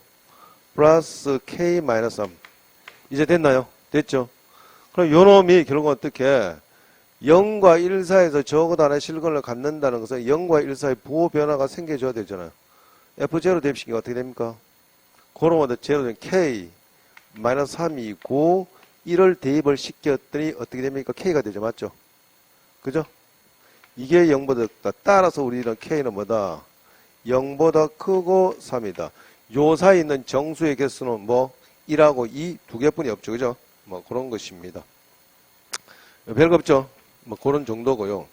플러스 k-3 이제 됐나요? 됐죠? 그럼 요놈이 결국 어떻게 0과 1 사이에서 적어도 하나의 실근을 갖는다는 것은 0과 1 사이 부호 변화가 생겨줘야 되잖아요. f0 대입시키면 어떻게 됩니까? 그러면 제로 된 k-3이고 1을 대입을 시켰더니 어떻게 됩니까? k가 되죠. 맞죠? 그죠? 이게 0보다 크다. 따라서 우리는 K는 뭐다? 0보다 크고 3이다. 요 사이에 있는 정수의 개수는 뭐 1하고 2 두 개뿐이 없죠. 그죠? 뭐 그런 것입니다. 별거 없죠? 뭐 그런 정도고요.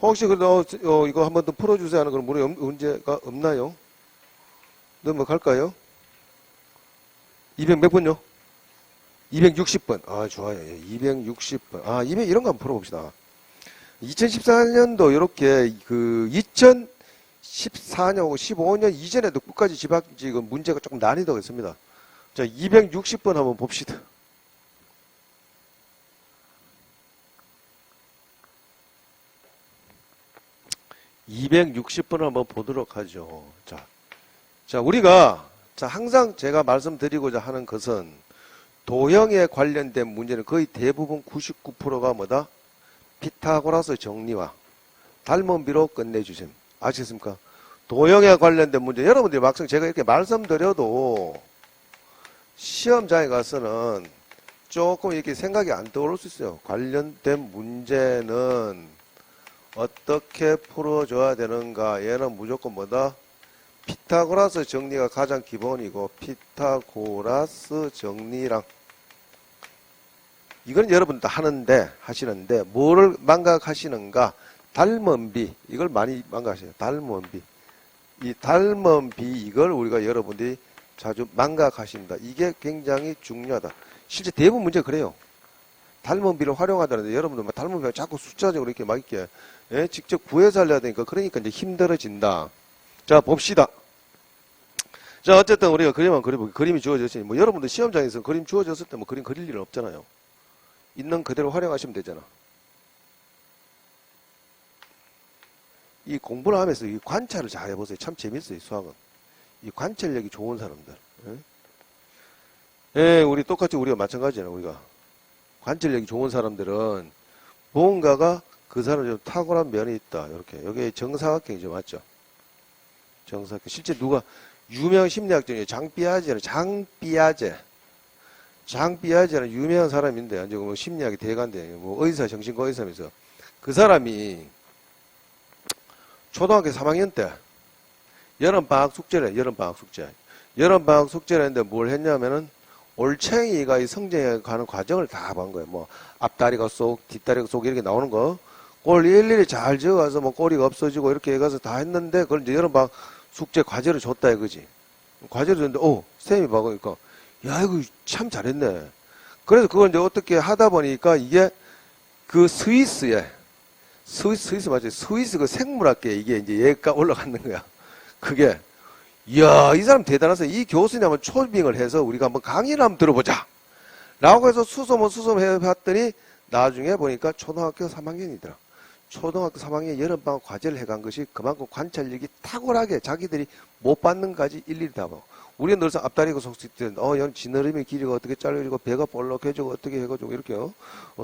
혹시 그래도 이거 한번 더 풀어주세요 하는 그런 문제가 없나요? 넘어갈까요? 200 몇 번요? 260번. 아, 좋아요. 260번. 아, 이런 거 한번 풀어봅시다. 2014년도 이렇게 그 2014년, 15년 이전에도 끝까지 지금 문제가 조금 난이도가 있습니다. 자, 260번 한번 봅시다. (260번을) 한번 보도록 하죠. 자, 우리가, 항상 제가 말씀드리고자 하는 것은 도형에 관련된 문제는 거의 대부분 99%가 뭐다? 피타고라스 정리와 닮은 비로 끝내주심. 아시겠습니까? 도형에 관련된 문제, 여러분들이 막상 제가 이렇게 말씀드려도 시험장에 가서는 조금 이렇게 생각이 안 떠오를 수 있어요. 관련된 문제는 어떻게 풀어줘야 되는가? 얘는 무조건 뭐다? 피타고라스 정리가 가장 기본이고, 피타고라스 정리랑, 이건 여러분 다 하시는데, 뭐를 망각하시는가? 닮은 비, 이걸 많이 망각하세요. 닮은 비. 이 닮은 비, 이걸 우리가 여러분들이 자주 망각하십니다. 이게 굉장히 중요하다. 실제 대부분 문제가 그래요. 닮은 비를 활용하다는데 여러분들 막 닮은 비가 자꾸 숫자적으로 이렇게 막 이렇게 직접 구해서 하려야 되니까 그러니까 이제 힘들어진다. 자, 봅시다. 자, 어쨌든 우리가 그림 한번 그려볼게요. 그림이 주어졌으니 뭐 여러분들 시험장에서 그림 주어졌을 때 뭐 그림 그릴 일은 없잖아요. 있는 그대로 활용하시면 되잖아. 이 공부를 하면서 이 관찰을 잘 해보세요. 참 재밌어요, 수학은. 이 관찰력이 좋은 사람들. 우리 똑같이 우리가 마찬가지잖아, 우리가. 관찰력이 좋은 사람들은 뭔가가 그 사람이 좀 탁월한 면이 있다. 이렇게. 여기 정사각형이죠, 맞죠? 정사각형. 실제 누가 유명 심리학자인 장삐아제는 유명한 사람인데, 이제 뭐 심리학의 대가인데, 뭐 의사, 정신과 의사면서 그 사람이 초등학교 3학년 때 여름방학 숙제를 했는데 뭘 했냐면은 올챙이가 이 성장해 가는 과정을 다 본 거예요. 뭐 앞다리가 쏙, 뒷다리가 쏙 이렇게 나오는 거. 그걸 일일이 잘 지어가서 뭐 꼬리가 없어지고 이렇게 해가서 다 했는데 그걸 이제 여름방학 숙제 과제를 줬다 이거지. 과제를 줬는데 쌤이 봐 보니까 야 이거 참 잘했네. 그래서 그걸 이제 어떻게 하다 보니까 이게 그 스위스 맞죠? 스위스 그 생물학계 이게 이제 얘가 올라가는 거야. 그게 이야, 이 사람 대단해서 이 교수님 한번 초빙을 해서 우리가 한번 강의를 한번 들어보자. 라고 해서 수소문 해봤더니 나중에 보니까 초등학교 3학년이더라. 초등학교 3학년 여름방학 과제를 해간 것이 그만큼 관찰력이 탁월하게 자기들이 못 받는 까지 일일이 다 보고. 우리는 늘상 앞다리가 속삭이는데, 얘는 지느러미 길이가 어떻게 잘려지고, 배가 볼록해지고, 어떻게 해가지고, 이렇게,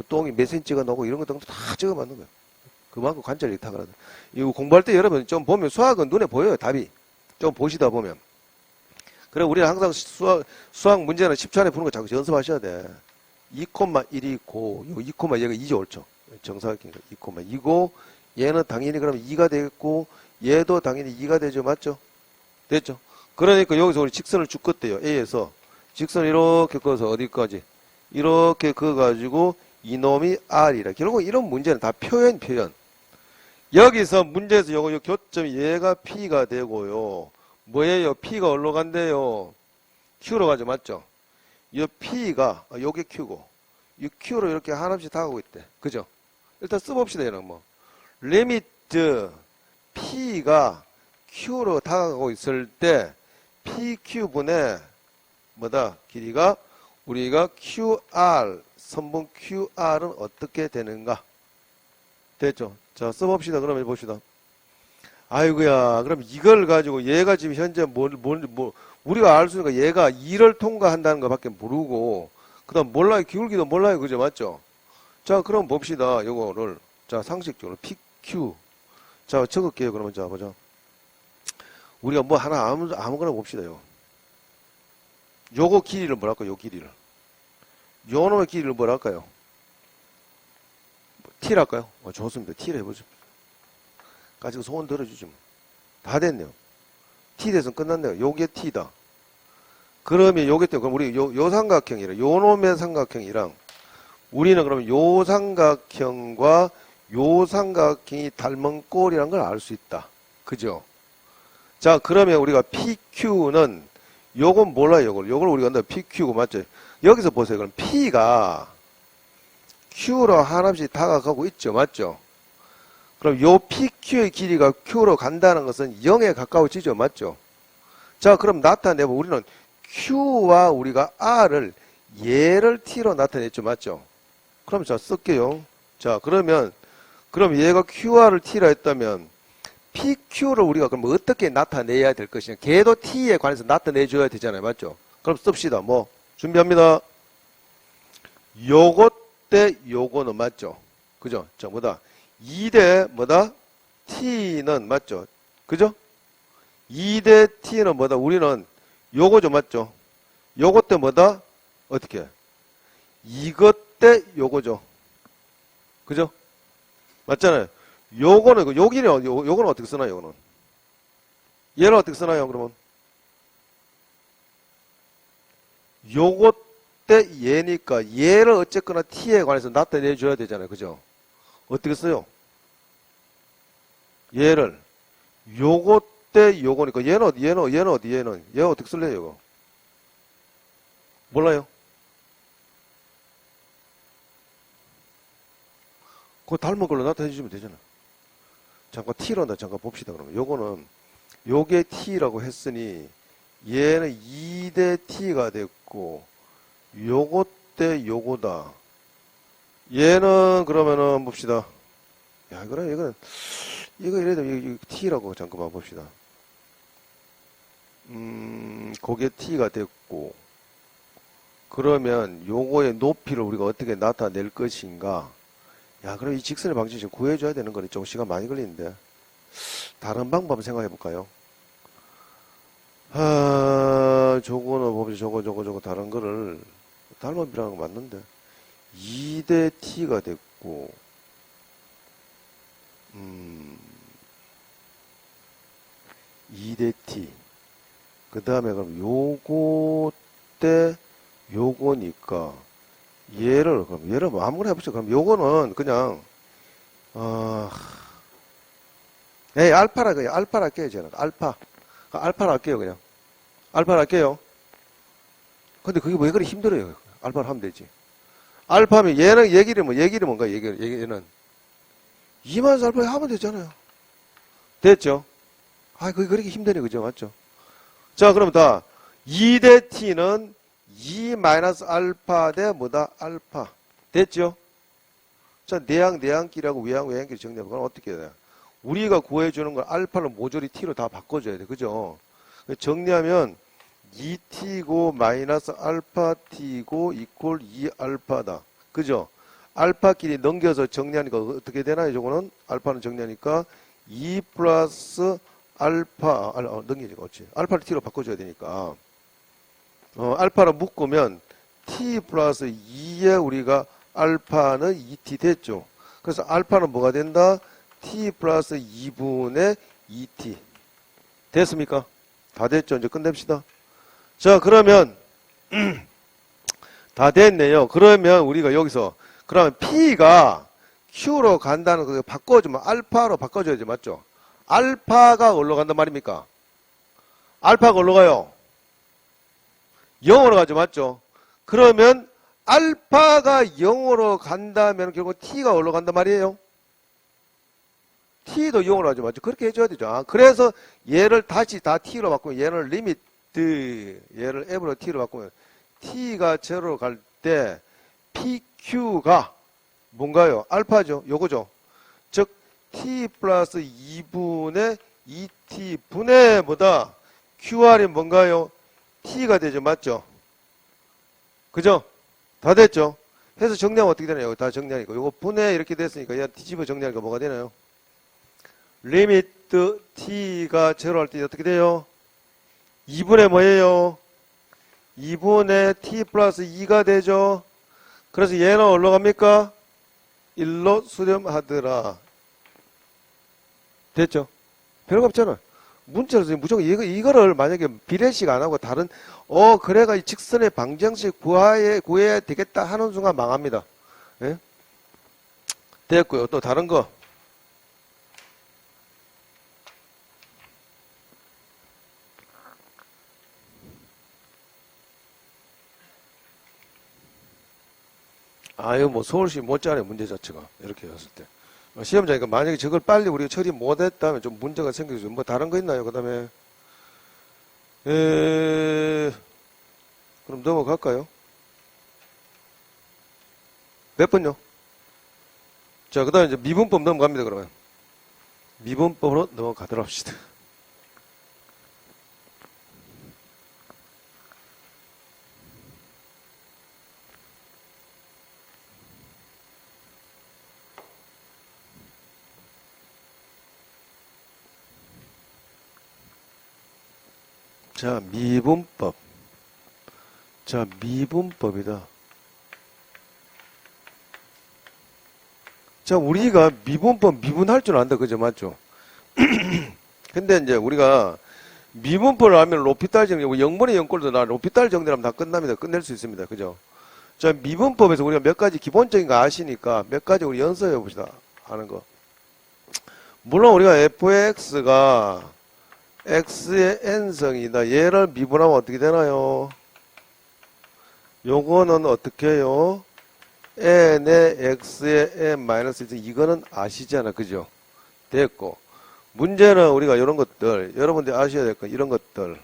똥이 몇 센치가 나오고, 이런 거 등도 다 적어 맞는 거야. 그만큼 관찰력이 탁월하다. 이거 공부할 때 여러분 좀 보면 수학은 눈에 보여요, 답이. 좀 보시다 보면. 그래, 우리는 항상 수학 문제는 10초 안에 푸는 거 자꾸 연습하셔야 돼. 2,1이 고, 요 2, 얘가 2죠, 옳죠? 정사각형이니까 2,2고, 얘는 당연히 그러면 2가 되겠고, 얘도 당연히 2가 되죠, 맞죠? 됐죠? 그러니까 여기서 우리 직선을 쭉 긋대요. A에서. 직선 이렇게 그어서 어디까지? 이렇게 그어가지고, 이놈이 R이라. 결국 이런 문제는 다 표현. 여기서 문제에서 요거 교점이 얘가 P가 되고요. 뭐예요? P가 어디로 간대요? Q로 가죠. 맞죠? 이 P가, 요게 Q고, 이 Q로 이렇게 하나씩 다가오고 있대. 그죠? 일단 써봅시다. 얘는 뭐. 리미트 P가 Q로 다가가고 있을 때, PQ분의, 뭐다? 길이가, 우리가 QR, 선분 QR은 어떻게 되는가? 됐죠? 자, 써봅시다. 그러면 봅시다. 아이고야, 그럼 이걸 가지고 얘가 지금 현재 우리가 알 수 있는 거 얘가 2를 통과한다는 거 밖에 모르고, 그 다음 몰라요. 기울기도 몰라요. 그죠? 맞죠? 자, 그럼 봅시다. 요거를. 자, 상식적으로 PQ. 자, 적을게요. 그러면 자, 보자. 우리가 뭐 하나 아무거나 봅시다. 요거 길이를 뭐랄까요? 요 길이를. 요 놈의 길이를 뭐랄까요? T를 할까요? 좋습니다. T를 해보죠. 가지고 소원 들어주죠. 다 됐네요. T 대선 끝났네요. 요게 T다. 그러면 요게 때, 그럼 우리 요 삼각형이랑, 요 놈의 삼각형이랑, 우리는 그러면 요 삼각형과 요 삼각형이 닮은 꼴이라는 걸 알 수 있다. 그죠? 자, 그러면 우리가 PQ는, 요건 몰라요, 요걸 우리가 한다. PQ고, 맞죠? 여기서 보세요. 그럼 P가 Q로 하나씩 다가가고 있죠. 맞죠? 그럼 요 PQ의 길이가 Q로 간다는 것은 0에 가까워지죠. 맞죠? 자, 그럼 나타내면 우리는 Q와 우리가 R을 얘를 T로 나타냈죠. 맞죠? 그럼 자, 쓸게요. 자, 그럼 얘가 QR을 T라 했다면 PQ를 우리가 그럼 어떻게 나타내야 될 것이냐. 걔도 T에 관해서 나타내줘야 되잖아요. 맞죠? 그럼 씁시다. 뭐, 준비합니다. 요것 대 요거는 맞죠? 그죠? 자, 뭐다? 2대 뭐다? T는 맞죠? 그죠? 2대 T는 뭐다? 우리는 요거죠. 맞죠? 요것 대 뭐다? 어떻게? 이것 대 요거죠. 그죠? 맞잖아요. 요거는, 요거는 어떻게 쓰나요? 요거는. 얘는 어떻게 쓰나요? 그러면. 요것 대 얘니까 얘를 어쨌거나 T에 관해서 나타내줘야 되잖아요. 그죠? 어떻게 써요? 얘를 요것 대 요거니까 얘는 어떻게 쓸래요? 이거 몰라요? 그거 닮은 걸로 나타내 주시면 되잖아요. 잠깐 T로 잠깐 봅시다. 그러면 요거는 요게 T라고 했으니 얘는 2대 T가 됐고 요것 대 요거다. 얘는 그러면은 봅시다. 야, 이거 이래도 이거 T라고 잠깐만 봅시다. 그게 T가 됐고, 그러면 요거의 높이를 우리가 어떻게 나타낼 것인가? 야, 그럼 이 직선의 방식 좀 구해줘야 되는 거니 좀 시간 많이 걸리는데. 다른 방법 한번 생각해 볼까요? 저거는 봅시다. 저거 다른 거를 닮은비라는 거 맞는데. 2대 T가 됐고, 2대 T. 그 다음에 그럼 요거 때 요거니까 얘를 뭐 아무거나 해보죠. 그럼 요거는 그냥 알파라 그냥 알파라 할게요. 저는 알파라 할게요. 그냥 알파라 할게요. 근데 그게 왜 그리 힘들어요? 알파를 하면 되지. 알파면 얘는 얘기를 뭔가 얘는 2마이너스 알파 하면 되잖아요. 됐죠? 그게 그렇게 힘드네. 그죠? 맞죠? 자, 그럼 2대 T는 2 마이너스 알파 대 뭐다? 알파. 됐죠? 자, 내항끼리하고 외항끼리 정리하면 그건 어떻게 해야 돼? 우리가 구해주는 건 알파를 모조리 T로 다 바꿔줘야 돼. 그죠? 정리하면 2T고 마이너스 알파 T고 이퀄 2알파다. 그죠? 알파끼리 넘겨서 정리하니까 어떻게 되나요? 저거는 알파는 정리하니까 2 플러스 알파, 넘기지, 그렇지. 알파를 T로 바꿔줘야 되니까. 알파를 묶으면 T 플러스 2에 우리가 알파는 2T 됐죠. 그래서 알파는 뭐가 된다? T 플러스 2분의 2T. 됐습니까? 다 됐죠? 이제 끝냅시다. 자, 그러면, 다 됐네요. 그러면 우리가 여기서, 그러면 P가 Q로 간다는 거 바꿔주면 알파로 바꿔줘야지, 맞죠? 알파가 어디로 간단 말입니까? 알파가 어디로 가요? 0으로 가죠, 맞죠? 그러면 알파가 0으로 간다면 결국 T가 어디로 간단 말이에요? T도 0으로 가죠, 맞죠? 그렇게 해줘야 되죠. 그래서 얘를 다시 다 T로 바꾸면 얘를 얘를 F로 T로 바꾸면 T가 0으로 갈 때 PQ가 뭔가요? 알파죠. 요거죠. 즉 T 플러스 2분의 2T 분의 뭐다? QR이 뭔가요? T가 되죠. 맞죠? 그죠? 다 됐죠? 해서 정리하면 어떻게 되나요? 다 정리하니까. 요거 분의 이렇게 됐으니까 얘 뒤집어 정리하니까 뭐가 되나요? 리미트 T가 0 할 때 어떻게 돼요? 2분의 뭐예요? 2분의 T 플러스 2가 되죠? 그래서 얘는 어디로 갑니까? 1로 수렴하더라. 됐죠? 별거 없잖아. 문자로서 무조건 이거를 만약에 비례식 안 하고 다른, 그래가 이 직선의 방정식 구해야 되겠다 하는 순간 망합니다. 예? 됐고요. 또 다른 거. 이거 뭐 서울시 못지않은 문제 자체가 이렇게 했을 때. 시험장이니까 만약에 저걸 빨리 우리가 처리 못했다면 좀 문제가 생기죠. 뭐 다른 거 있나요? 그 다음에 그럼 넘어갈까요? 몇 번요? 자, 그 다음에 이제 미분법 넘어갑니다. 그러면 미분법으로 넘어가도록 합시다. 자, 미분법. 자, 미분법이다. 자, 우리가 미분법 미분할 줄 안다. 그죠? 맞죠? 근데 이제 우리가 미분법을 하면 로피탈 정리, 0분의 0꼴도 나 로피탈 정리하면 다 끝납니다. 끝낼 수 있습니다. 그죠? 자, 미분법에서 우리가 몇 가지 기본적인 거 아시니까 몇 가지 우리 연습해 봅시다. 하는 거. 물론 우리가 fx가 x의 n성이다. 얘를 미분하면 어떻게 되나요? 요거는 어떻게 해요? n의 x의 n-1 이거는 아시잖아. 그죠? 됐고. 문제는 우리가 이런 것들, 여러분들이 아셔야 될 거 이런 것들.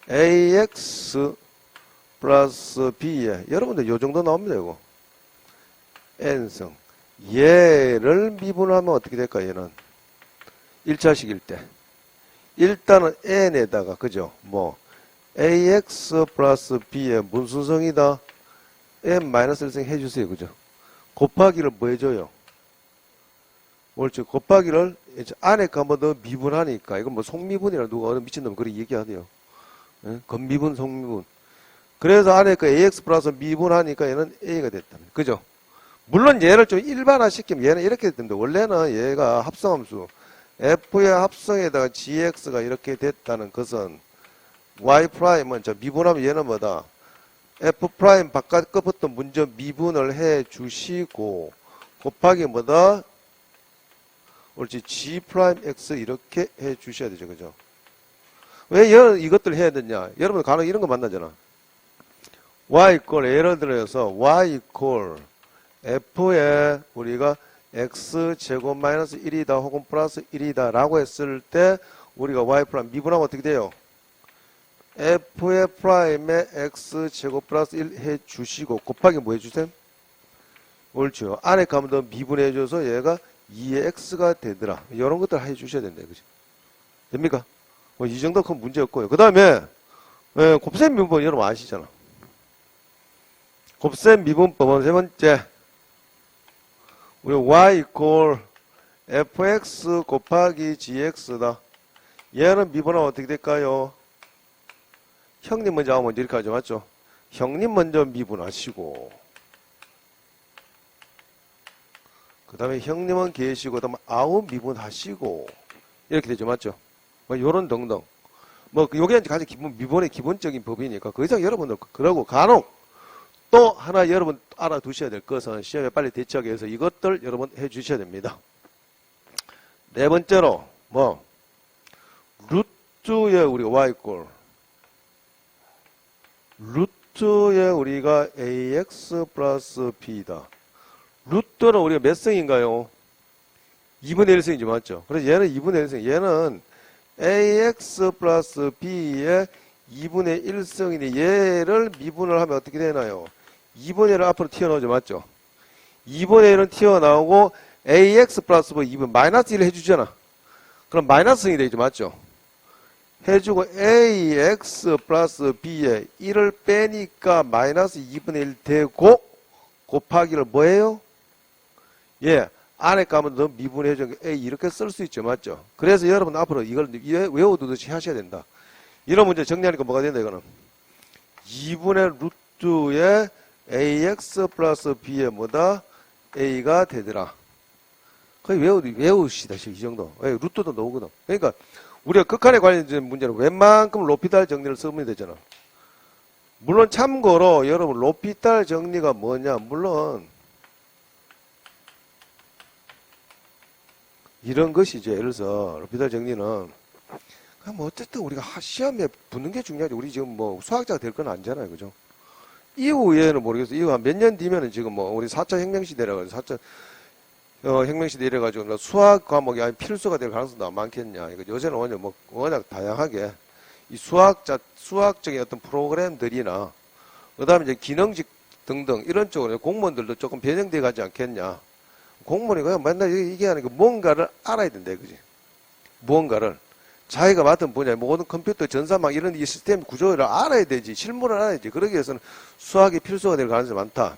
ax 플러스 b에, 여러분들 요 정도 나옵니다. 이거. n성. 얘를 미분하면 어떻게 될까? 얘는. 1차식일 때. 일단은 n에다가, 그죠? 뭐, ax 플러스 b의 문순성이다. n-1성 해주세요. 그죠? 곱하기를 뭐 해줘요? 옳죠. 곱하기를 안에 거 한번 더 미분하니까, 이건 뭐 속미분이라 누가 어느 미친놈 그렇게 얘기하네요. 예? 건미분, 속미분. 그래서 안에 거 ax 플러스 미분하니까 얘는 a가 됐다. 그죠? 물론 얘를 좀 일반화 시키면 얘는 이렇게 됐는데, 원래는 얘가 합성함수. f의 합성에다가 gx가 이렇게 됐다는 것은 y''은 저 미분하면 얘는 뭐다? f' 바깥 것부터 먼저 미분을 해 주시고 곱하기 뭐다? 옳지. g'x 이렇게 해 주셔야 되죠. 그죠? 왜 이것들 해야 되냐? 여러분 간혹 이런 거 만나잖아. y 예를 들어서 y f에 우리가 x제곱 마이너스 1이다 혹은 플러스 1이다 라고 했을 때 우리가 y 프라임 미분하면 어떻게 돼요? f의 프라임에 x제곱 플러스 1 해주시고 곱하기 뭐 해주셈? 옳죠. 안에 가면 더 미분해줘서 얘가 2의 x가 되더라. 이런 것들 해주셔야 된다. 그지? 됩니까? 뭐 이 정도 큰 문제 없고요. 그 다음에 곱셈 미분법 여러분 아시잖아. 곱셈 미분법은 세 번째 우리 y fx 곱하기 gx다. 얘는 미분하면 어떻게 될까요? 형님 먼저 하면 이렇게 하죠. 맞죠? 형님 먼저 미분하시고 그 다음에 형님은 계시고 그 다음에 아우 미분하시고 이렇게 되죠. 맞죠? 뭐 요런 등등 뭐 요게 가장 미분의 기본적인 법이니까 그 이상 여러분들 그러고 간혹 또 하나 여러분 알아두셔야 될 것은 시험에 빨리 대처하기 위해서 이것들 여러분 해주셔야 됩니다. 네 번째로 뭐 루트에 우리가 y 루트에 우리가 ax 플러스 b다. 루트는 우리가 몇 성인가요? 2분의 1성이죠. 맞죠? 그래서 얘는 2분의 1성. 얘는 ax 플러스 b의 2분의 1성이니 얘를 미분을 하면 어떻게 되나요? 2분의 1을 앞으로 튀어나오죠. 맞죠? 2분의 1은 튀어나오고 ax 플러스 2분 마이너스 1을 해주잖아. 그럼 마이너스 성이 되죠. 맞죠? 해주고 ax 플러스 b에 1을 빼니까 마이너스 2분의 1 되고 곱하기를 뭐예요? 예, 안에 가면 더 미분해줘 a 이렇게 쓸 수 있죠. 맞죠? 그래서 여러분 앞으로 이걸 외워두듯이 하셔야 된다. 이런 문제 정리하니까 뭐가 된다 이거는 2분의 루트에 ax 플러스 b에 뭐다? a가 되더라. 거의 외우시다, 이 정도. 루트도 나오거든. 그러니까 우리가 극한에 관련된 문제는 웬만큼 로피탈 정리를 쓰면 되잖아. 물론 참고로 여러분 로피탈 정리가 뭐냐? 물론 이런 것이죠. 예를 들어서 로피탈 정리는 뭐 어쨌든 우리가 시험에 붙는 게 중요하지. 우리 지금 뭐 수학자가 될 건 아니잖아요. 그죠? 이후에는 모르겠어요. 이후 한 몇 년 뒤면은 지금 뭐 우리 4차 혁명시대라고 해서 4차 혁명시대 이래가지고 수학 과목이 아니 필수가 될 가능성도 많겠냐. 이거 요새는 워낙 다양하게 이 수학적인 어떤 프로그램들이나 그 다음에 이제 기능직 등등 이런 쪽으로 공무원들도 조금 변형돼 가지 않겠냐. 공무원이 그냥 맨날 얘기하는 게 뭔가를 알아야 된다. 그지? 무언가를. 자기가 맡은 분야, 모든 컴퓨터, 전산망 이런 이 시스템 구조를 알아야 되지. 실무를 알아야지. 그러기 위해서는 수학이 필수가 될 가능성이 많다.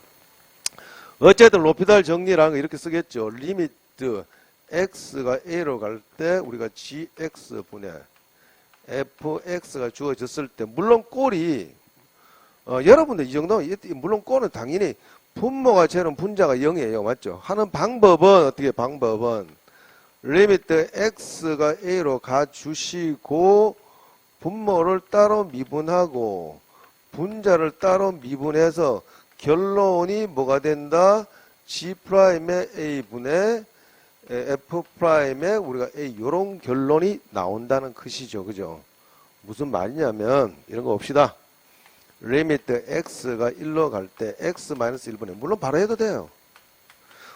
어쨌든 로피탈 정리라는 거 이렇게 쓰겠죠. 리미트 x가 a로 갈 때 우리가 gx분의 fx가 주어졌을 때 물론 꼴이 여러분들 이 정도 물론 꼴은 당연히 분모가 제는 분자가 0이에요. 맞죠? 하는 방법은 어떻게 방법은 리미트 x가 a로 가주시고 분모를 따로 미분하고 분자를 따로 미분해서 결론이 뭐가 된다? G'의 A분의 F'의 우리가 A 요런 결론이 나온다는 것이죠. 그죠? 무슨 말이냐면 이런 거 봅시다. 리미트 X가 1로 갈 때 X-1분의 물론 바로 해도 돼요.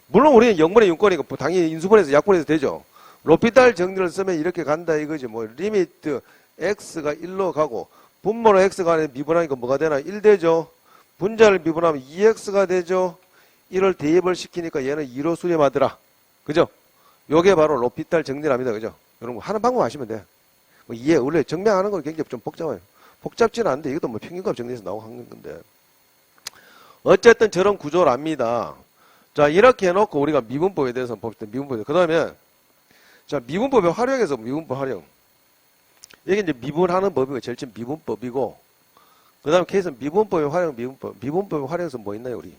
물론 우리는 0분의 6거니까 당연히 인수분해서 약분해서 되죠. 로피탈 정리를 쓰면 이렇게 간다 이거지. 뭐 리미트 X가 1로 가고 분모로 X가 아니라 미분하니까 뭐가 되나? 1 되죠. 분자를 미분하면 2x가 되죠. 1을 대입을 시키니까 얘는 2로 수렴하더라. 그죠? 요게 바로 로피탈 정리랍니다. 그죠? 여러분 하는 방법 아시면 돼. 뭐 이해, 원래 증명하는 건 굉장히 좀 복잡해요. 복잡지는 않은데 이것도 뭐 평균값 정리해서 나오고 하는 건데. 어쨌든 저런 구조랍니다. 자, 이렇게 해놓고 우리가 미분법에 대해서 봅시다. 미분법. 그 다음에 자, 미분법의 활용에서 미분법 활용. 이게 이제 미분하는 법이고 제일 처음 미분법이고 그 다음 케이스는 미분법의 활용, 미분법. 미분법의 활용에서 뭐 있나요, 우리?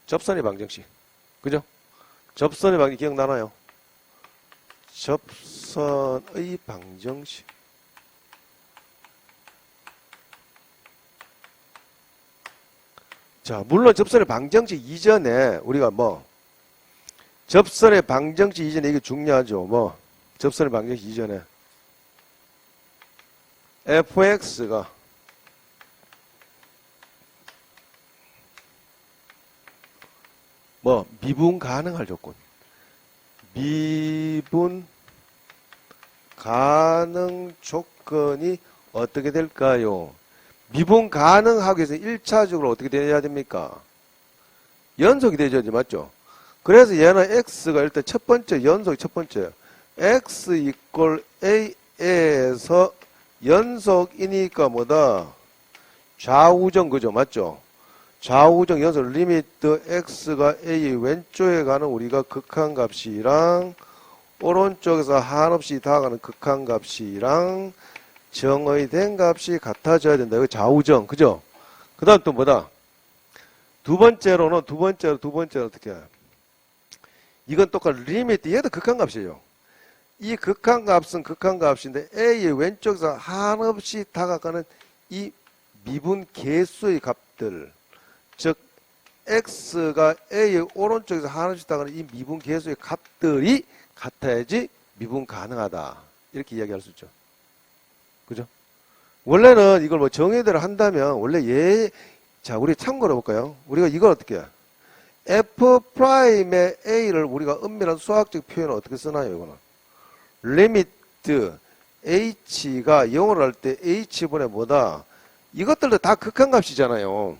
접선의 방정식. 그죠? 접선의 방정식 기억나나요? 접선의 방정식. 자, 물론 접선의 방정식 이전에 우리가 뭐, 접선의 방정식 이전에 이게 중요하죠. 뭐, 접선의 방정식 이전에. fx가 뭐 미분 가능할 조건. 미분 가능 조건이 어떻게 될까요? 미분 가능하기 위해서 1차적으로 어떻게 돼야 됩니까? 연속이 되죠. 맞죠? 그래서 얘는 x가 일단 첫 번째 연속이 첫 번째예요. x 이꼴 a에서 연속이니까 뭐다? 좌우정 그죠? 맞죠? 좌우정 연속 리미트 x가 a 왼쪽에 가는 우리가 극한값이랑 오른쪽에서 한없이 다가가는 극한값이랑 정의된 값이 같아져야 된다. 이거 좌우정 그죠? 그 다음 또 뭐다? 두 번째로는 어떻게 해? 이건 똑같아. 리미트 얘도 극한값이에요. 이 극한값은 극한값인데 a의 왼쪽에서 한없이 다가가는 이 미분 계수의 값들 즉 x가 a의 오른쪽에서 한없이 다가가는 이 미분 계수의 값들이 같아야지 미분 가능하다. 이렇게 이야기할 수 있죠. 그죠? 원래는 이걸 뭐 정의대로 한다면 원래 자 우리 참고로 해볼까요? 우리가 이걸 어떻게 해? f'의 a를 우리가 엄밀한 수학적 표현을 어떻게 쓰나요? 이거는 리미트 h가 0으로 할 때 h분의 뭐다? 이것들도 다 극한값이잖아요.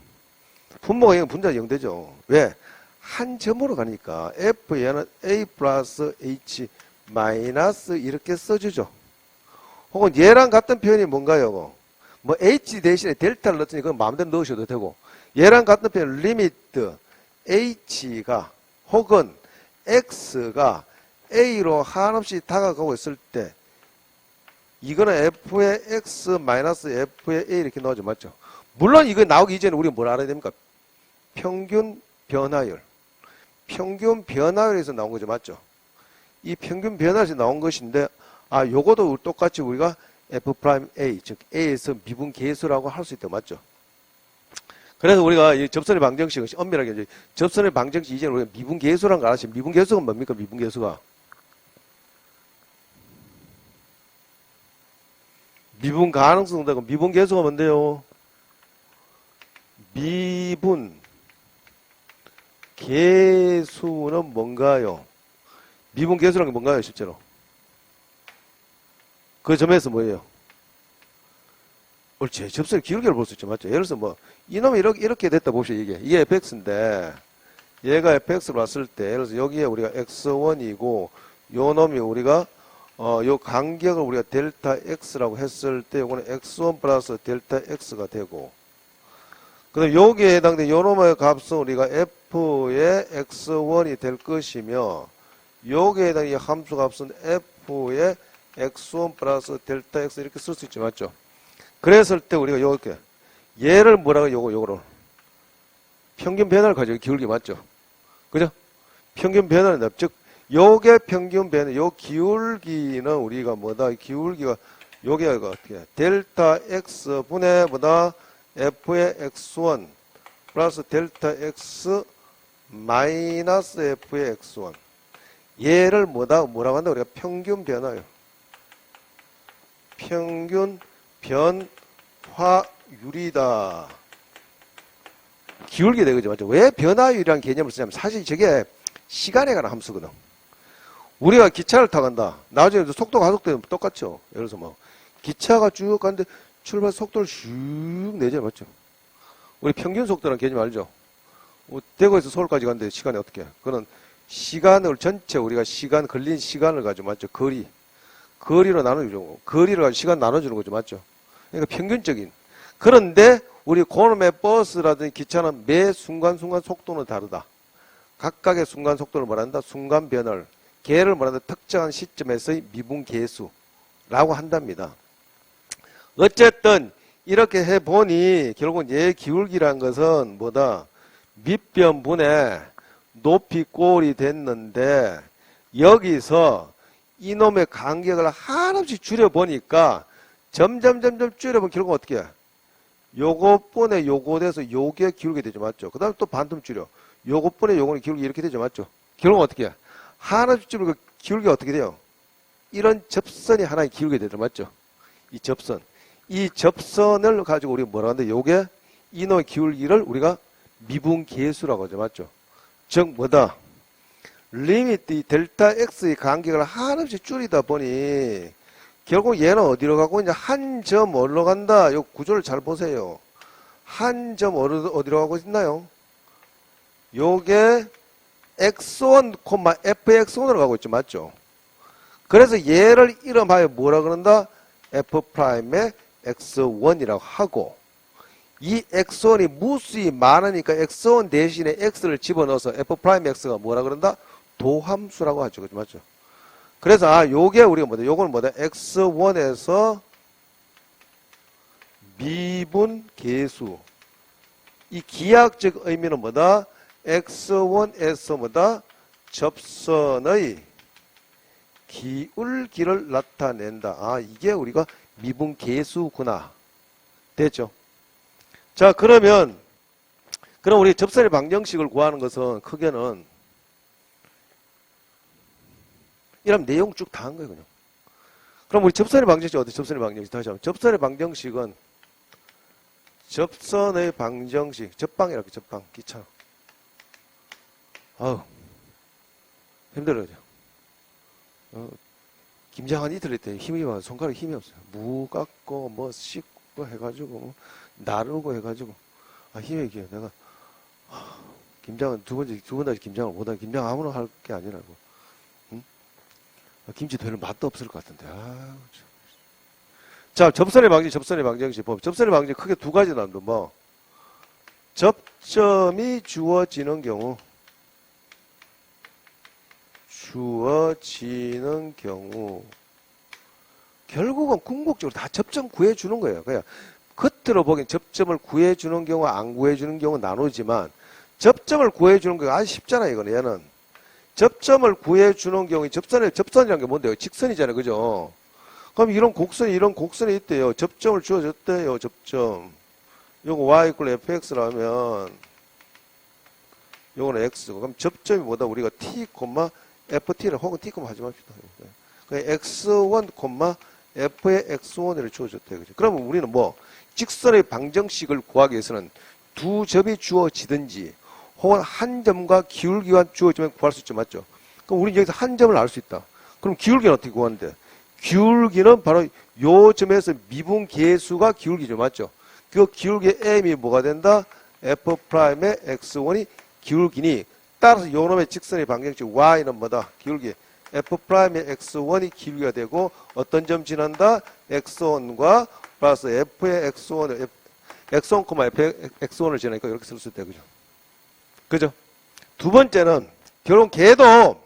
분모가 0, 분자가 0 되죠. 왜? 한 점으로 가니까 f에는 a 플러스 h 마이너스 이렇게 써주죠. 혹은 얘랑 같은 표현이 뭔가요? 뭐 h 대신에 델타를 넣었으니 그건 마음대로 넣으셔도 되고 얘랑 같은 표현 리미트 h가 혹은 x가 a로 한없이 다가가고 있을 때 이거는 f의 x 마이너스 f의 a 이렇게 넣어줘. 맞죠? 물론 이거 나오기 이전에 우리가 뭘 알아야 됩니까? 평균 변화율. 평균 변화율에서 나온 거죠. 맞죠? 이 평균 변화에서 나온 것인데, 요거도 똑같이 우리가 F'A, 즉 A에서 미분 계수라고 할 수 있다. 맞죠? 그래서 우리가 이 접선의 방정식은 엄밀하게 이제 접선의 방정식 이제는 우리가 미분 계수라는 걸 알았어요. 미분 계수가 뭡니까? 미분 계수가. 미분 가능성되고 미분 계수가 뭔데요? 미분 계수는 뭔가요? 미분 계수라는 게 뭔가요, 실제로? 그 점에서 뭐예요? 옳지. 접선의 기울기를 볼 수 있죠. 맞죠? 예를 들어서 뭐, 이놈이 이렇게 됐다 봅시다, 이게 fx인데, 얘가 fx로 왔을 때, 예를 들어서 여기에 우리가 x1이고, 요 놈이 우리가, 요 간격을 우리가 델타 x라고 했을 때, 요거는 x1 플러스 델타 x가 되고, 그 다음 여기에 해당된 요 놈의 값은 우리가 f의 x1이 될 것이며, 여기에 해당된 이 함수 값은 f의 x1 플러스 델타 x 이렇게 쓸 수 있죠. 맞죠? 그랬을 때 우리가 요렇게 얘를 뭐라고 요거를 평균 변화를 가지고 기울기 맞죠? 그죠? 평균 변화는 즉 요게 평균 변화 요 기울기는 우리가 뭐다? 기울기가 요게 어떻게 델타 x 분의 뭐다? f의 x1 플러스 델타 x 마이너스 f의 x1 얘를 뭐라고 한다? 우리가 평균 변화요. 평균 변화율이다. 기울게 되거든요. 맞죠? 왜 변화율이라는 개념을 쓰냐면 사실 저게 시간에 관한 함수거든. 우리가 기차를 타간다. 나중에 속도 가속되면 똑같죠. 예를 들어서 뭐 기차가 쭉 가는데 출발 속도를 슉 내잖아요. 맞죠? 우리 평균 속도라는 개념 알죠? 뭐 대구에서 서울까지 가는데 시간이 어떻게 해? 그거는 시간을 전체 우리가 시간 걸린 시간을 가지고 맞죠? 거리로 나눠주죠. 거리를 가지고 시간 나눠주는 거죠. 맞죠? 그러니까 평균적인. 그런데 우리 고놈의 버스라든지 기차는 매 순간순간 속도는 다르다. 각각의 순간 속도를 말한다. 순간 변화를. 걔를 말한다. 특정한 시점에서의 미분 계수라고 한답니다. 어쨌든 이렇게 해보니 결국은 얘 기울기란 것은 뭐다? 밑변분의 높이 꼴이 됐는데 여기서 이놈의 간격을 한없이 줄여보니까 점점 줄여보면 결국 어떻게 해? 요것분에 요거 돼서 요게 기울게 되죠. 맞죠? 그 다음에 또 반틈 줄여. 요것분에 요거는 기울기 이렇게 되죠. 맞죠? 결국 어떻게 해? 한없이 줄이고 기울기가 어떻게 돼요? 이런 접선이 하나의 기울게 되죠. 맞죠? 이 접선. 이 접선을 가지고 우리가 뭐라 하는데 요게 이놈의 기울기를 우리가 미분 계수라고 하죠. 맞죠? 즉 뭐다? 리미트 델타 x의 간격을 한없이 줄이다 보니 결국 얘는 어디로 가고 이제 한 점 어디로 간다. 요 구조를 잘 보세요. 한 점 어디로 가고 있나요? 요게 x1, fx1으로 가고 있죠. 맞죠? 그래서 얘를 이름하여 뭐라 그런다? f'의 x1이라고 하고 이 x1이 무수히 많으니까 x1 대신에 x를 집어넣어서 f'x가 뭐라 그런다? 도함수라고 하죠. 그죠? 맞죠? 그래서, 요게 우리가 뭐다? 요거는 뭐다? x1에서 미분 계수. 이 기하학적 의미는 뭐다? x1에서 뭐다? 접선의 기울기를 나타낸다. 이게 우리가 미분 계수구나. 됐죠? 자, 그럼 우리 접선의 방정식을 구하는 것은 크게는 이런 내용 쭉 다 한 거예요, 그냥. 그럼 우리 접선의 방정식 어디? 접선의 방정식 다시 한번. 접선의 방정식은 접선의 방정식, 접방이라고 접방, 귀찮아. 힘들어요. 김장한 이틀 했더니 힘이 와서 손가락에 힘이 없어요. 무 깎고 뭐 씻고 해가지고 뭐 나르고 해가지고 힘이 이게 내가 김장은 두 번 다시 김장을 못하고 김장 아무나 할 게 아니라고. 김치 되는 맛도 없을 것 같은데. 자, 접선의 방정식 보면 접선의 방정식 크게 두 가지 나옵니다. 뭐 접점이 주어지는 경우 결국은 궁극적으로 다 접점 구해주는 거예요. 그냥 겉으로 보기엔 접점을 구해주는 경우 안 구해주는 경우 나누지만 접점을 구해주는 게 아주 쉽잖아요, 이거는, 얘는. 접점을 구해주는 경우에 접선이라는 게 뭔데요? 직선이잖아요, 그죠? 그럼 이런 곡선이 있대요. 접점을 주어졌대요, 접점. 요거 y 이퀄 fx라면, 요거는 x고. 그럼 접점이 뭐다? 우리가 t, ft를 혹은 t, 하지 맙시다. x1, f의 x1을 주어졌대요, 그죠? 그러면 우리는 뭐, 직선의 방정식을 구하기 위해서는 두 점이 주어지든지, 혹은 한 점과 기울기가 주어지면 구할 수 있죠, 맞죠? 그럼 우리는 여기서 한 점을 알 수 있다. 그럼 기울기는 어떻게 구하는데? 기울기는 바로 요 점에서 미분 계수가 기울기죠, 맞죠? 그 기울기의 m이 뭐가 된다? f'의 x1이 기울기니, 따라서 요 놈의 직선의 방정식 y는 뭐다? 기울기. f'의 x1이 기울기가 되고, 어떤 점 지난다? x1과 플러스 f의 x1을, x1, f의 x1을 지나니까 이렇게 쓸 수 있다, 그죠? 그죠? 두 번째는, 결국 걔도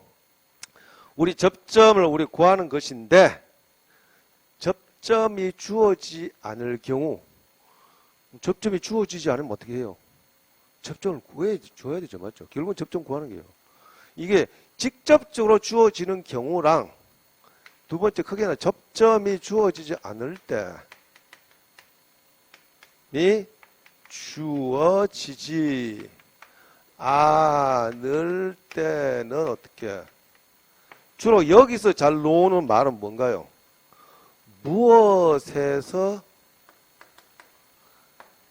우리 접점을 우리 구하는 것인데, 접점이 주어지지 않을 경우, 접점이 주어지지 않으면 어떻게 해요? 접점을 구해줘야 되죠, 맞죠? 결국은 접점 구하는 거예요. 이게 직접적으로 주어지는 경우랑, 두 번째 크게는 접점이 주어지지 않을 때니 주어지지 않을 때는 어떻게? 주로 여기서 잘 놓는 말은 뭔가요? 무엇에서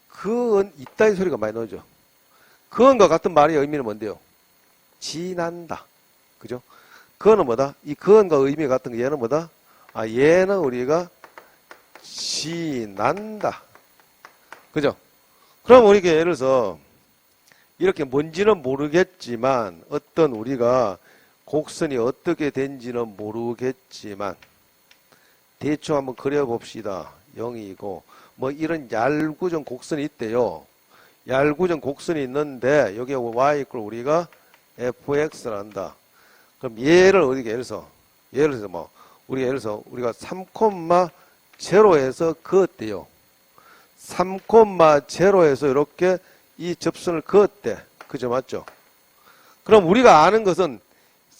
그은 있다는 소리가 많이 나오죠. 그은과 같은 말의 의미는 뭔데요? 지난다. 그죠? 그은은 뭐다? 이 그은과 의미가 같은 거 얘는 뭐다? 얘는 우리가 지난다. 그죠? 그럼 우리가 예를 들어서 이렇게 뭔지는 모르겠지만 어떤 우리가 곡선이 어떻게 된지는 모르겠지만 대충 한번 그려봅시다. 0이고 뭐 이런 얄궂은 곡선이 있대요. 얄궂은 곡선이 있는데 여기에 y 이퀄 우리가 fx를 한다. 그럼 얘를 어디게 예를 들어서 뭐 우리가 예를 들어서 우리가 3,0에서 그었대요. 3,0에서 이렇게 이 접선을 그었대. 그죠? 맞죠? 그럼 우리가 아는 것은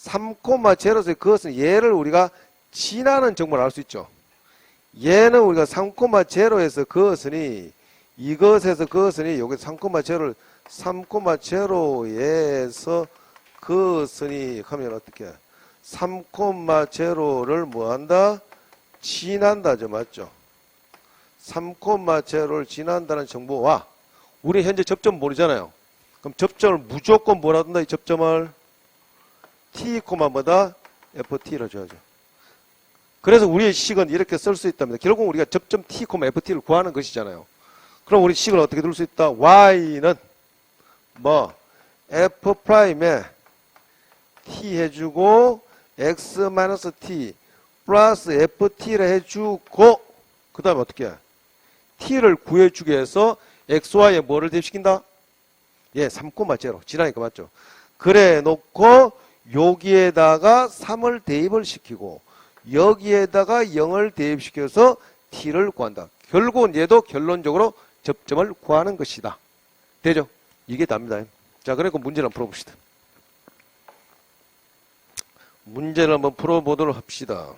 3,0에서 그것은 얘를 우리가 지나는 정보를 알 수 있죠. 얘는 우리가 3,0에서 그것은이 이것에서 그것은이 여기 3,0를 3,0에서 그것은이 하면 어떻게? 3,0를 뭐 한다? 지난다죠. 맞죠? 3,0를 지난다는 정보와 우리 현재 접점 모르잖아요. 그럼 접점을 무조건 뭐라 한다? 이 접점을 t, 뭐다? ft라 줘야죠. 그래서 우리의 식은 이렇게 쓸 수 있답니다. 결국 우리가 접점 t, ft를 구하는 것이잖아요. 그럼 우리 식을 어떻게 둘 수 있다? y는 뭐 f'에 t 해주고 x-t 플러스 ft를 해주고 그 다음에 어떻게 해? t를 구해주기 위해서 xy에 뭐를 대입시킨다? 예, 3,0 지나니까 맞죠? 그래 놓고 여기에다가 3을 대입을 시키고 여기에다가 0을 대입시켜서 t를 구한다. 결국은 얘도 결론적으로 접점을 구하는 것이다. 되죠? 이게 답니다. 자, 그러니까 문제를 한번 풀어봅시다. 문제를 한번 풀어보도록 합시다.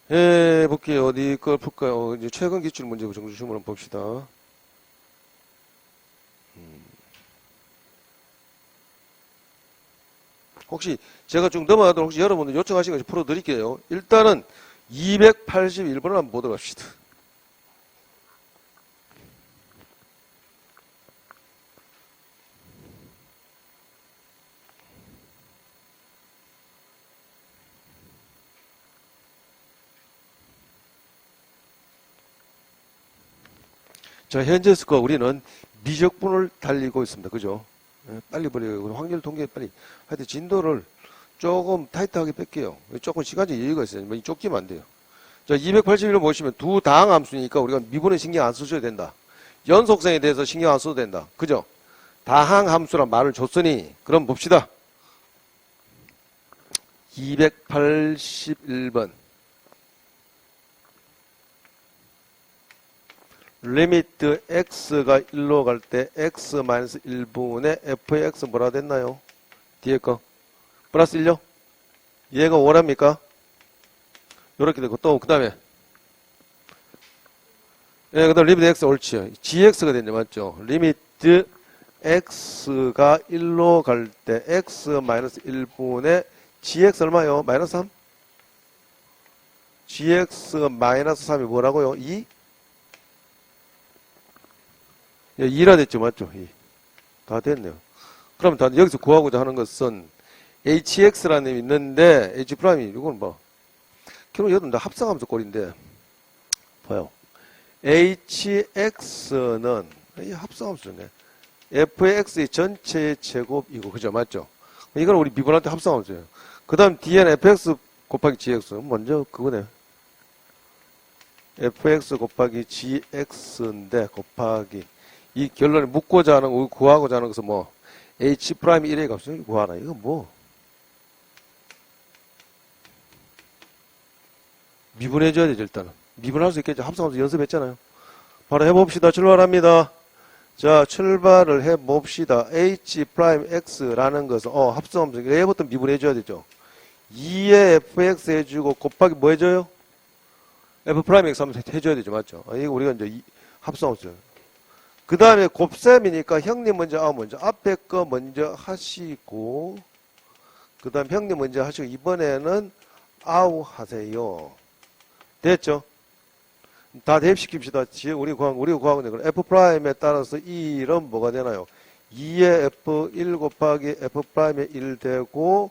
볼게요. 어디 걸 풀까요? 이제 최근 기출 문제 정주심을 한번 봅시다. 혹시 제가 좀 넘어가도록 혹시 여러분들 요청하신 것이 풀어드릴게요. 일단은 281번을 한번 보도록 합시다. 자, 현재 스코어 우리는 미적분을 달리고 있습니다. 그죠? 빨리 버려요. 확률 통계 빨리. 하여튼 진도를 조금 타이트하게 뺄게요. 조금 시간적 여유가 있어요. 뭐 쫓기면 안 돼요. 자, 281을 보시면 두 다항 함수니까 우리가 미분에 신경 안 쓰셔도 된다. 연속성에 대해서 신경 안 써도 된다. 그죠? 다항 함수란 말을 줬으니 그럼 봅시다. 281번. 리미트 x가 1로 갈 때 x-1분의 f의 x 뭐라 됐나요? 뒤에 거 플러스 1요? 얘가 원합니까? 요렇게 되고 또 그 다음에 예, 그 다음 리미트 x 옳지요. gx가 됐네 맞죠? 리미트 x가 1로 갈 때 x-1분의 gx 얼마요? 마이너스 3? gx-3이 뭐라고요? 2? 예, 2라 됐죠 맞죠? 2. 다 됐네요. 그럼 다 여기서 구하고자 하는 것은 hx라는 놈이 있는데 h 프라임이 이건 뭐 결국 여기는 다 합성함수 꼴인데 봐요. hx는 이 합성함수네. f의 x의 전체의 제곱이고 그죠 맞죠? 이건 우리 미분할 때 합성함수예요. 그 다음 뒤에는 fx 곱하기 gx 먼저 그거네. fx 곱하기 gx인데 곱하기 이 결론에 묻고자 하는 거 구하고자 하는 것은 뭐 h 프라임 1의 값을 구하라. 이거 뭐 미분해줘야 되죠 일단은. 미분할 수 있겠죠. 합성함수 연습했잖아요. 바로 해봅시다. 출발합니다. 자, 출발을 해봅시다. h 프라임 x라는 것은 합성함수 얘부터 미분해줘야 되죠. 2에 fx 해주고 곱하기 뭐 해줘요? f 프라임 x 하면 해줘야 되죠. 맞죠? 이거 우리가 이제 합성함수. 그 다음에 곱셈이니까 형님 먼저 앞에 거 먼저 하시고 그 다음 형님 먼저 하시고 이번에는 아우 하세요. 됐죠? 다 대입시킵시다. 우리가 구하고 있는 건 f 프라임에 따라서 이 1은 뭐가 되나요? 2의 f1 곱하기 f 프라임의 1 되고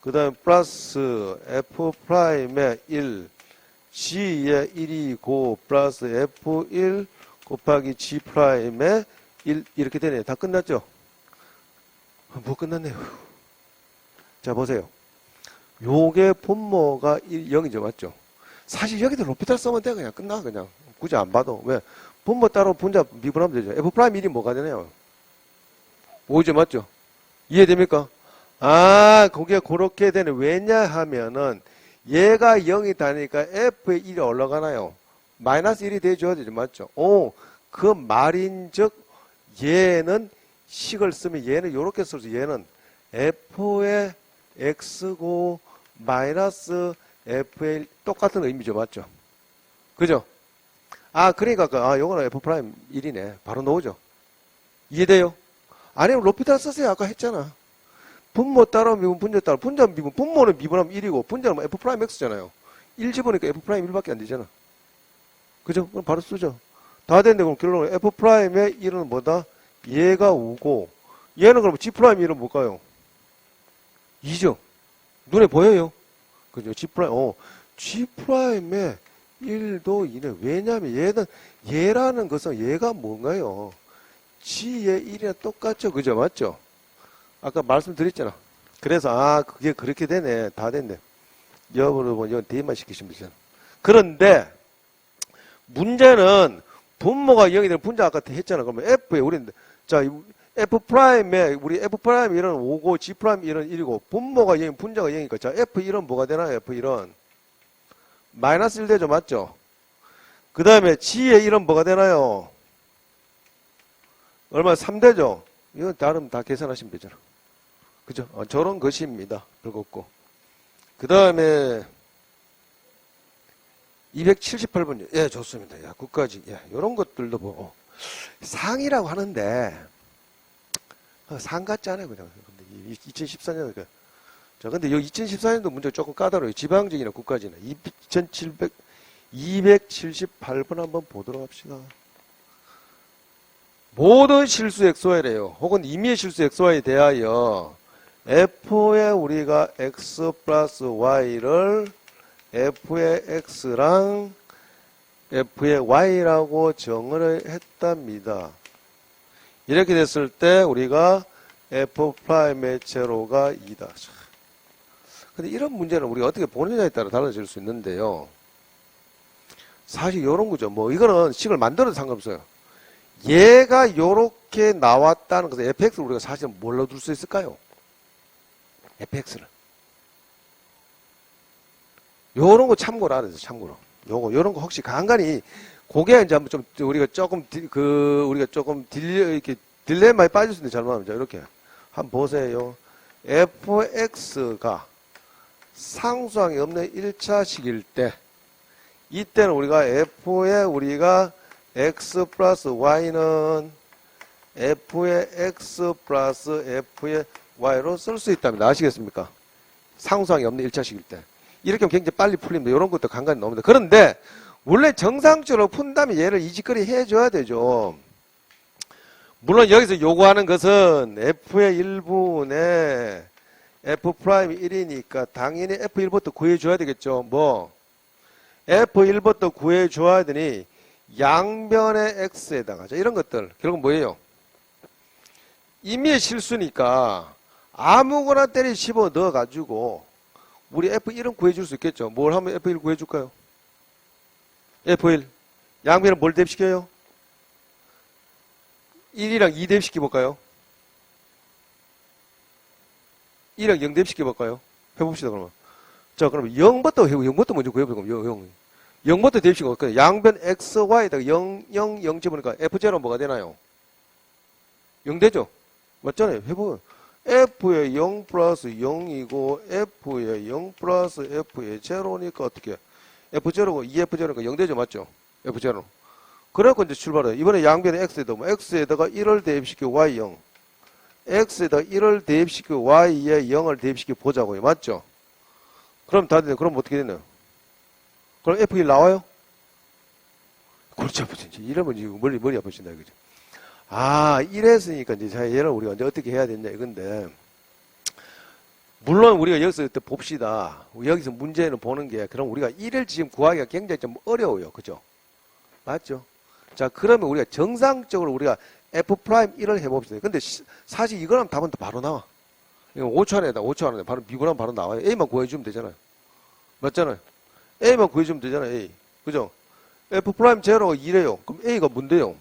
그 다음에 플러스 f 프라임의 1 g의 1이고 플러스 f1 곱하기 g 프라임의 1 이렇게 되네요. 다 끝났죠? 뭐 끝났네요. 자 보세요. 요게 분모가 0이죠. 맞죠? 사실 여기도 로피탈 쓰면 돼. 그냥 끝나. 그냥 굳이 안 봐도. 왜? 분모 따로 분자 미분하면 되죠. f 프라임 1이 뭐가 되나요? 5죠. 맞죠? 이해됩니까? 아 그게 그렇게 되네. 왜냐하면은 얘가 0이 다니까 f의 1이 올라가나요? 마이너스 1이 돼줘야 되죠. 맞죠? 그 말인즉 얘는 식을 쓰면 얘는 요렇게 써서 얘는 f의 x고 마이너스 f의 똑같은 의미죠. 맞죠? 그죠? 그러니까 요거는 f 프라임 1이네. 바로 나오죠. 이해돼요? 아니면 로피탈 쓰세요. 아까 했잖아. 분모 따로 미분, 분자 따로. 분자 미분, 분모는 미분하면 1이고 분자는 f 프라임 x잖아요. 1 집어니까 f 프라임 1밖에 안 되잖아. 그죠? 그럼 바로 쓰죠. 다 됐는데 그럼 결론은 f 프라임의 1은 뭐다? 얘가 5고 얘는 그럼 g 프라임 1은 뭘까요? 2죠. 눈에 보여요? 그죠? G 프라임의 1도 2네. 왜냐하면 얘라는 것은 얘가 뭔가요? G의 1이랑 똑같죠. 그죠? 맞죠? 아까 말씀드렸잖아. 그래서, 그게 그렇게 되네. 다 됐네. 여러분, 이건 대입만 시키시면 되잖아. 그런데, 문제는 분모가 0이 되는 분자 아까 했잖아. 그러면 F에 F 프라임에 우리 F 프라임 1은 5고 G 프라임 1은 1이고 분모가 0, 분자가 0이니까 자 F1은 뭐가 되나요? F1은 마이너스 1 되죠. 맞죠? 그 다음에 G의 1은 뭐가 되나요? 얼마 3 되죠? 이건 다른 다 계산하시면 되잖아. 그죠? 저런 것입니다. 별거 그 다음에 278번 예 좋습니다. 야, 끝까지 요런 것들도 뭐 상이라고 하는데 상 같지 않아요, 그냥. 근데 2014년, 자, 근데 여기 2014년도 문제가 조금 까다로워요. 지방직이나 국가직이나. 278번 한번 보도록 합시다. 모든 실수 XY래요. 혹은 임의의 실수 XY에 대하여 F에 우리가 X 플러스 Y를 F의 X랑 F의 Y라고 정을 했답니다. 이렇게 됐을 때 우리가 f 프라임의 제로가 2다. 근데 이런 문제는 우리가 어떻게 보느냐에 따라 달라질 수 있는데요. 사실 이런 거죠. 뭐 이거는 식을 만들어도 상관없어요. 얘가 요렇게 나왔다는 것은 fx를 우리가 사실 뭘로 둘 수 있을까요? fx를. 요런 거 참고로 알아야 돼요. 참고로. 요런 거 혹시 간간히 그게 이제 한번 좀 우리가 조금 이렇게 딜레마에 빠질 수 있는데 잘못하면 이렇게 한번 보세요. fx가 상수항이 없는 1차식일 때 이때는 우리가 f에 우리가 x 플러스 y는 f의 x 플러스 f의 y로 쓸 수 있답니다. 아시겠습니까? 상수항이 없는 1차식일 때. 이렇게 하면 굉장히 빨리 풀립니다. 이런 것도 간간히 나옵니다. 그런데 원래 정상적으로 푼다면 얘를 이직거리 해줘야 되죠. 물론 여기서 요구하는 것은 f의 1분의 f 프라임이 1이니까 당연히 f1부터 구해줘야 되겠죠. 뭐 f1부터 구해줘야 되니 양변의 x에다가 이런 것들 결국 뭐예요? 임의의 실수니까 아무거나 때리 집어 넣어가지고 우리 f1은 구해줄 수 있겠죠. 뭘 하면 f1 구해줄까요? f1 양변은 뭘 대입시켜요? 1이랑 2 대입시켜볼까요? 1이랑 0 대입시켜볼까요? 해봅시다 그러면. 자 그러면 0부터 먼저 구해보고 0부터 대입시키고 양변 x, y에다가 0, 0, 0 집으니까 f0는 뭐가 되나요? 0 되죠? 맞잖아요. 해보면 f의 0 플러스 0이고 f의 0 플러스 f의 0니까 어떻게 f0고 2f0니까 0 되죠? 맞죠? f0. 그래갖고 이제 출발해요. 이번에 양변에 x에다 뭐 x에다가 1을 대입시켜 y 0 x에다가 1을 대입시켜 y에 0을 대입시켜 보자고요. 맞죠? 그럼 다 되네. 그럼 어떻게 되나요? 그럼 f1 나와요? 골치 아프지. 이러면 머리 아프신다 이거죠. 아, 이랬으니까 이제 자, 얘를 우리가 이제 어떻게 해야 되냐 이건데, 물론 우리가 여기서 또 봅시다. 여기서 문제는 보는 게, 그럼 우리가 1을 지금 구하기가 굉장히 좀 어려워요. 그죠? 맞죠? 자, 그러면 우리가 정상적으로 우리가 f'1을 해봅시다. 근데 사실 이거는 답은 바로 나와. 5초 안에 바로 미분하면 바로 나와요. A만 구해주면 되잖아요. 맞잖아요. A만 구해주면 되잖아요. A. 그죠? f'0가 2래요. 그럼 A가 뭔데요?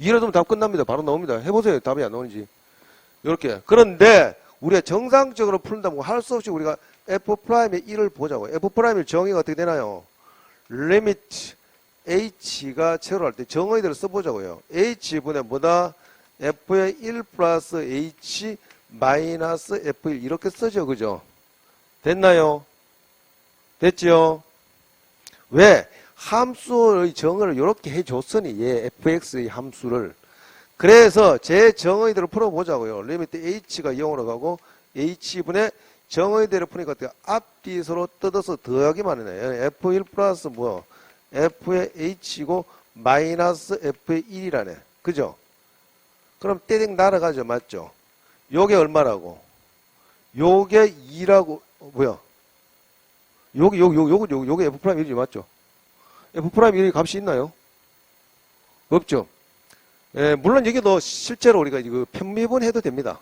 2라도 답 끝납니다. 바로 나옵니다. 해보세요. 답이 안 나오는지. 이렇게. 그런데 우리가 정상적으로 푼다면 할 수 없이 우리가 f'의 1을 보자고. f'의 정의가 어떻게 되나요? limit h가 제로 할 때 정의대로 써보자고요. h분의 뭐다? f의 1 플러스 h 마이너스 f1 이렇게 쓰죠. 그죠? 됐나요? 됐죠? 왜? 함수의 정의를 이렇게 해줬으니 얘 fx의 함수를 그래서 제 정의대로 풀어보자고요. 리미트 h가 0으로 가고 h분의 정의대로 푸니까 앞뒤서로 뜯어서 더하기만 하네. f1 플러스 뭐 f의 h고 마이너스 f의 1이라네. 그죠? 그럼 떼댕 날아가죠. 맞죠? 요게 얼마라고? 요게 2라고 뭐야? 요게 f'1이지 맞죠? f'1이 값이 있나요? 없죠. 예, 물론 여기도 실제로 우리가 이거 편미분 해도 됩니다.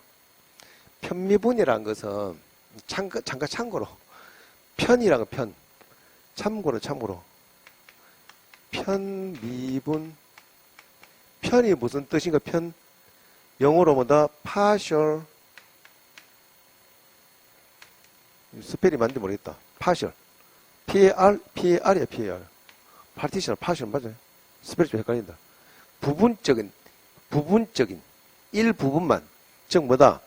편미분이라는 것은 잠깐 참고로 편이라는 편 참고로 편미분 편이 무슨 뜻인가? 편 영어로 뭐다? partial 스펠이 맞는지 모르겠다. partial PAR이야 PAR 파티션, 파션 맞아요. 스펠이 좀 헷갈린다. 부분적인 일부분만. 즉 뭐다?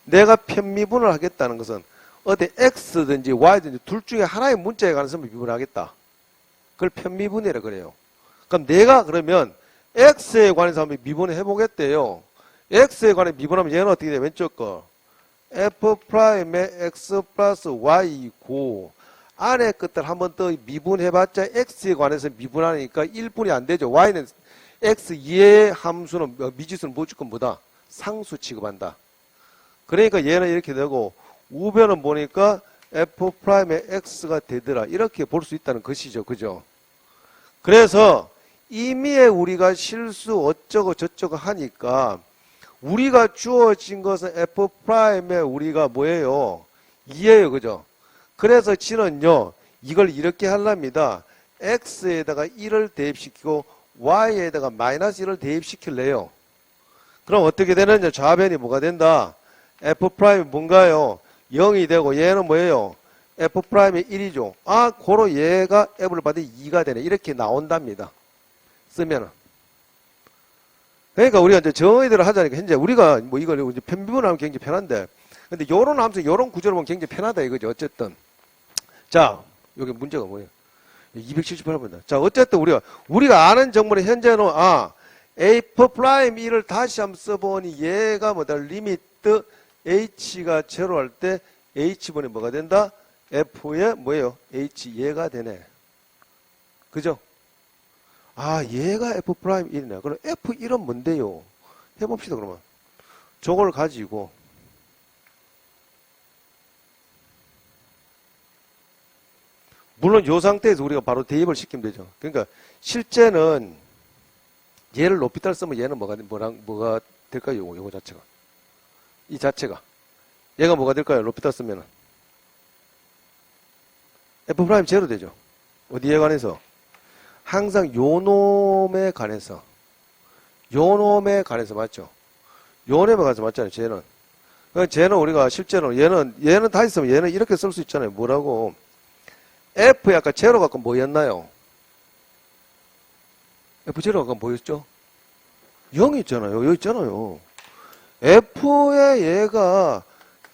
내가 편미분을 하겠다는 것은 어디 X든지 Y든지 둘 중에 하나의 문자에 관해서 미분을 하겠다. 그걸 편미분이라 그래요. 그럼 내가 그러면 X에 관해서 한번 미분을 해보겠대요. X에 관해 미분하면 얘는 어떻게 돼? 왼쪽 거. F'의 X 플러스 Y고 안에 것들 한 번 더 미분해봤자 x에 관해서 미분하니까 1분이 안 되죠. y는 x 이의 함수는 미지수는 무조건 뭐다? 상수 취급한다. 그러니까 얘는 이렇게 되고 우변은 보니까 f'의 x가 되더라. 이렇게 볼 수 있다는 것이죠. 그죠? 그래서 임의에 우리가 실수 어쩌고 저쩌고 하니까 우리가 주어진 것은 f'의 우리가 뭐예요? 2예요. 그죠? 그래서 지는요, 이걸 이렇게 하랍니다. x에다가 1을 대입시키고 y에다가 마이너스 1을 대입시킬래요. 그럼 어떻게 되느냐? 좌변이 뭐가 된다? f'이 뭔가요? 0이 되고 얘는 뭐예요? f'이 1이죠. 아, 고로 얘가 f를 받으니 2가 되네. 이렇게 나온답니다. 쓰면은. 그러니까 우리가 이제 정의대로 하자니까 현재 우리가 뭐 이걸 이제 편미분하면 굉장히 편한데, 근데 요런 함수, 요런 구조로 보면 굉장히 편하다 이거죠. 어쨌든. 자, 여기 문제가 뭐예요? 278번이다. 자, 어쨌든 우리가 아는 정보는 현재는, F'1을 다시 한번 써보니 얘가 뭐다? 리미트 H가 제로할 때 H분이 뭐가 된다? F의 뭐예요? H, 얘가 되네. 그죠? 얘가 F'1이네. 그럼 F1은 뭔데요? 해봅시다, 그러면. 저걸 가지고. 물론 이 상태에서 우리가 바로 대입을 시키면 되죠. 그러니까 실제는 얘를 높이 따라 쓰면 얘는 뭐가 될까요? 요거 자체가. 이 자체가. 얘가 뭐가 될까요? 높이 따라 쓰면은. F' 제로 되죠. 어디에 관해서? 항상 요 놈에 관해서. 요 놈에 관해서 맞죠? 요 놈에 관해서 맞잖아요, 쟤는. 그러니까 쟤는 우리가 실제로 얘는 다시 쓰면 얘는 이렇게 쓸 수 있잖아요. 뭐라고? F에 아까 제로가 아까 뭐였나요? F0가 아까 뭐였죠? 0이 있잖아요. 여기 있잖아요. F에 얘가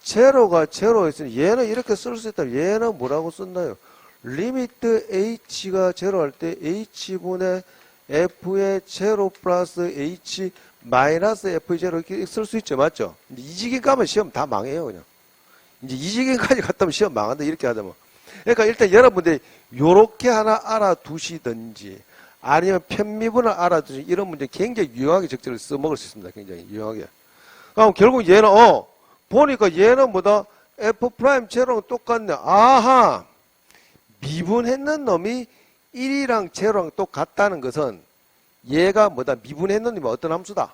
제로가 제로였으니 얘는 이렇게 쓸 수 있다. 얘는 뭐라고 썼나요? 리미트 H가 제로 할 때 H분의 F의 제로 플러스 H 마이너스 F 제로 이렇게 쓸 수 있죠. 맞죠? 이제 이지경 가면 시험 다 망해요. 그냥. 이제 이지경까지 갔다면 시험 망한다. 이렇게 하자면. 그러니까 일단 여러분들이 요렇게 하나 알아두시든지 아니면 편미분을 알아두시 이런 문제 굉장히 유용하게 적절히 써먹을 수 있습니다. 굉장히 유용하게. 그럼 결국 얘는 보니까 얘는 뭐다? F' 제로랑 똑같네. 아하! 미분했는 놈이 1이랑 제로랑 똑같다는 것은 얘가 뭐다? 미분했는 놈이 어떤 함수다?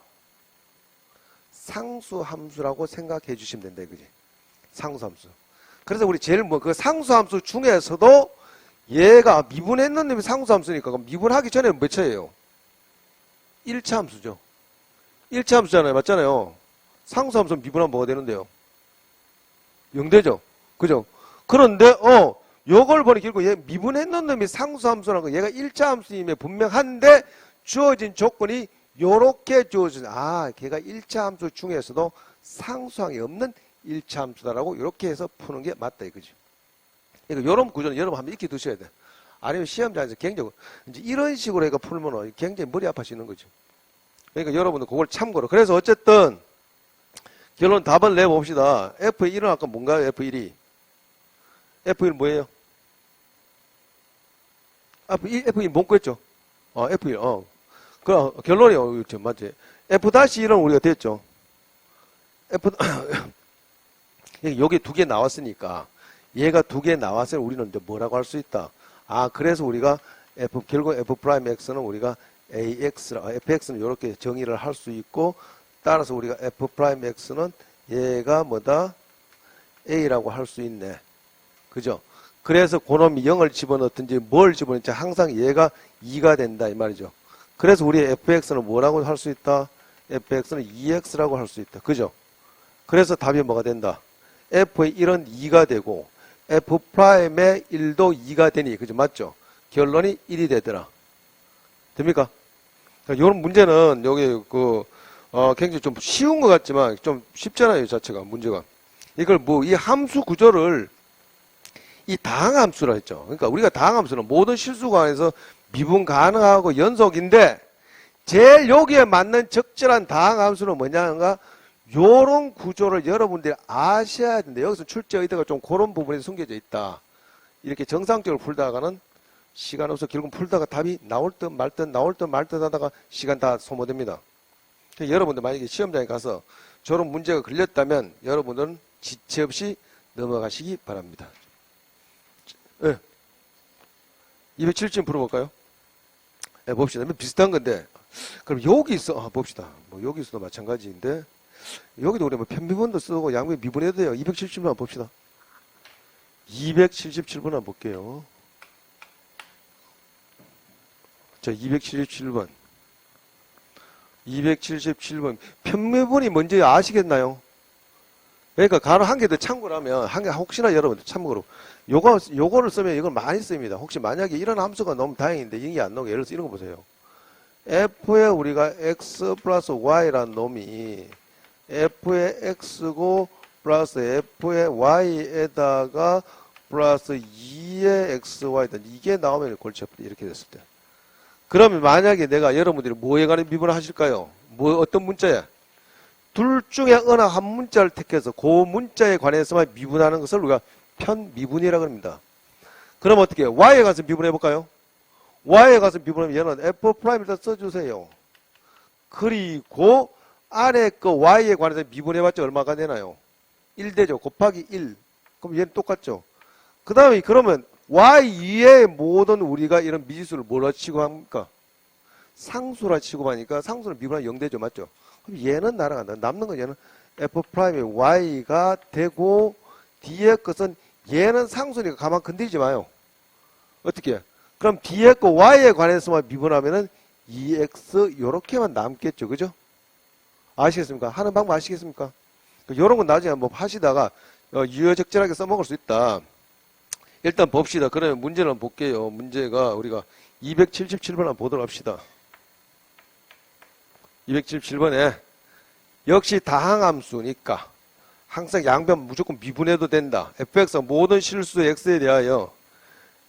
상수함수라고 생각해 주시면 된다. 이거지. 상수함수. 그래서 우리 제일 그 상수함수 중에서도 얘가 미분했는 놈이 상수함수니까 그럼 미분하기 전에는 몇 차예요? 1차 함수죠. 1차 함수잖아요. 맞잖아요. 상수함수 미분하면 뭐가 되는데요? 0되죠. 그죠? 그런데 요걸 보니 결국 얘 미분했는 놈이 상수함수라는 거 얘가 1차 함수임에 분명한데 주어진 조건이 요렇게 주어진 걔가 1차 함수 중에서도 상수항이 없는 1차 함수다라고 이렇게 해서 푸는 게 맞다 이거죠. 그러니까 이런 구조는 여러분 한번 익히 두셔야 돼. 아니면 시험장에서 굉장히 이제 이런 식으로 해가 풀면 굉장히 머리 아파지는 거죠. 그러니까 여러분들 그걸 참고로. 그래서 어쨌든 결론 답을 내봅시다. F1은 아까 뭔가요? F1이. F1 뭐예요? F1 뭔 거였죠? F1. 그럼 결론이 맞지? F-1은 우리가 됐죠. 여기 두 개 나왔으니까 얘가 두 개 나왔으니 우리는 이제 뭐라고 할 수 있다. 그래서 우리가 결국 F'X는 우리가 Fx는 이렇게 정의를 할 수 있고 따라서 우리가 F'X는 얘가 뭐다? A라고 할 수 있네. 그죠? 그래서 그놈이 0을 집어넣든지 뭘 집어넣든지 항상 얘가 2가 된다 이 말이죠. 그래서 우리 Fx는 뭐라고 할 수 있다? Fx는 2x라고 할 수 있다. 그죠? 그래서 답이 뭐가 된다? F의 1은 2가 되고 F'의 1도 2가 되니 그죠? 맞죠? 결론이 1이 되더라. 됩니까? 이런 문제는 여기 굉장히 좀 쉬운 것 같지만 좀 쉽잖아요. 이 자체가 문제가. 이걸 이 함수 구조를 이 다항함수라 했죠. 그러니까 우리가 다항함수는 모든 실수관에서 미분 가능하고 연속인데 제일 여기에 맞는 적절한 다항함수는 뭐냐가 요런 구조를 여러분들이 아셔야 되는데 여기서 출제 의도가 좀 그런 부분에 숨겨져 있다. 이렇게 정상적으로 풀다가는 시간 없어 결국 풀다가 답이 나올 듯 말 듯 나올 듯 말 듯 하다가 시간 다 소모됩니다. 여러분들 만약에 시험장에 가서 저런 문제가 걸렸다면 여러분들은 지체 없이 넘어가시기 바랍니다. 네. 207점 풀어볼까요? 네, 봅시다. 비슷한 건데 그럼 여기 있어 봅시다. 여기 있어도 마찬가지인데 여기도 우리 편미분도 쓰고 양변 미분해도 돼요. 277번 한번 봅시다. 277번 한번 볼게요. 자, 277번. 277번. 편미분이 뭔지 아시겠나요? 그러니까 간혹 한 개 더 참고를 하면, 혹시나 여러분들 참고로, 요거를 쓰면 이걸 많이 씁니다. 혹시 만약에 이런 함수가 너무 다행인데 이게 안 나오고 예를 들어서 이런 거 보세요. f에 우리가 x 플러스 y란 놈이 f의 x고 플러스 f의 y에다가 플러스 2의 xy다. 이게 나오면 골치 아프다. 이렇게 됐을 때. 그러면 만약에 내가 여러분들이 뭐에 관한 미분을 하실까요? 뭐 어떤 문자야? 둘 중에 어느 한 문자를 택해서 그 문자에 관해서만 미분하는 것을 우리가 편미분이라고 합니다. 그럼 어떻게 해요? y에 가서 미분해 볼까요? y에 가서 미분하면 얘는 f' 일단 써주세요. 그리고 안에 그 y에 관해서 미분해봤자 얼마가 되나요? 1되죠. 곱하기 1. 그럼 얘는 똑같죠. 그 다음에 그러면 y 이외의 모든 우리가 이런 미지수를 뭐라 치고 합니까? 상수라 치고 하니까 상수는 미분하면 0되죠. 맞죠? 그럼 얘는 날아간다. 남는 건 얘는 f'의 y가 되고 뒤에 것은 얘는 상수니까 가만 건드리지 마요. 어떻게? 그럼 뒤에 거 y에 관해서만 미분하면은 2x 요렇게만 남겠죠. 그죠? 아시겠습니까? 하는 방법 아시겠습니까? 요런 건 나중에 뭐 하시다가 유효적절하게 써먹을 수 있다. 일단 봅시다. 그러면 문제를 한번 볼게요. 문제가 우리가 277번 한번 보도록 합시다. 277번에 역시 다항함수니까 항상 양변 무조건 미분해도 된다. fx가 모든 실수 x에 대하여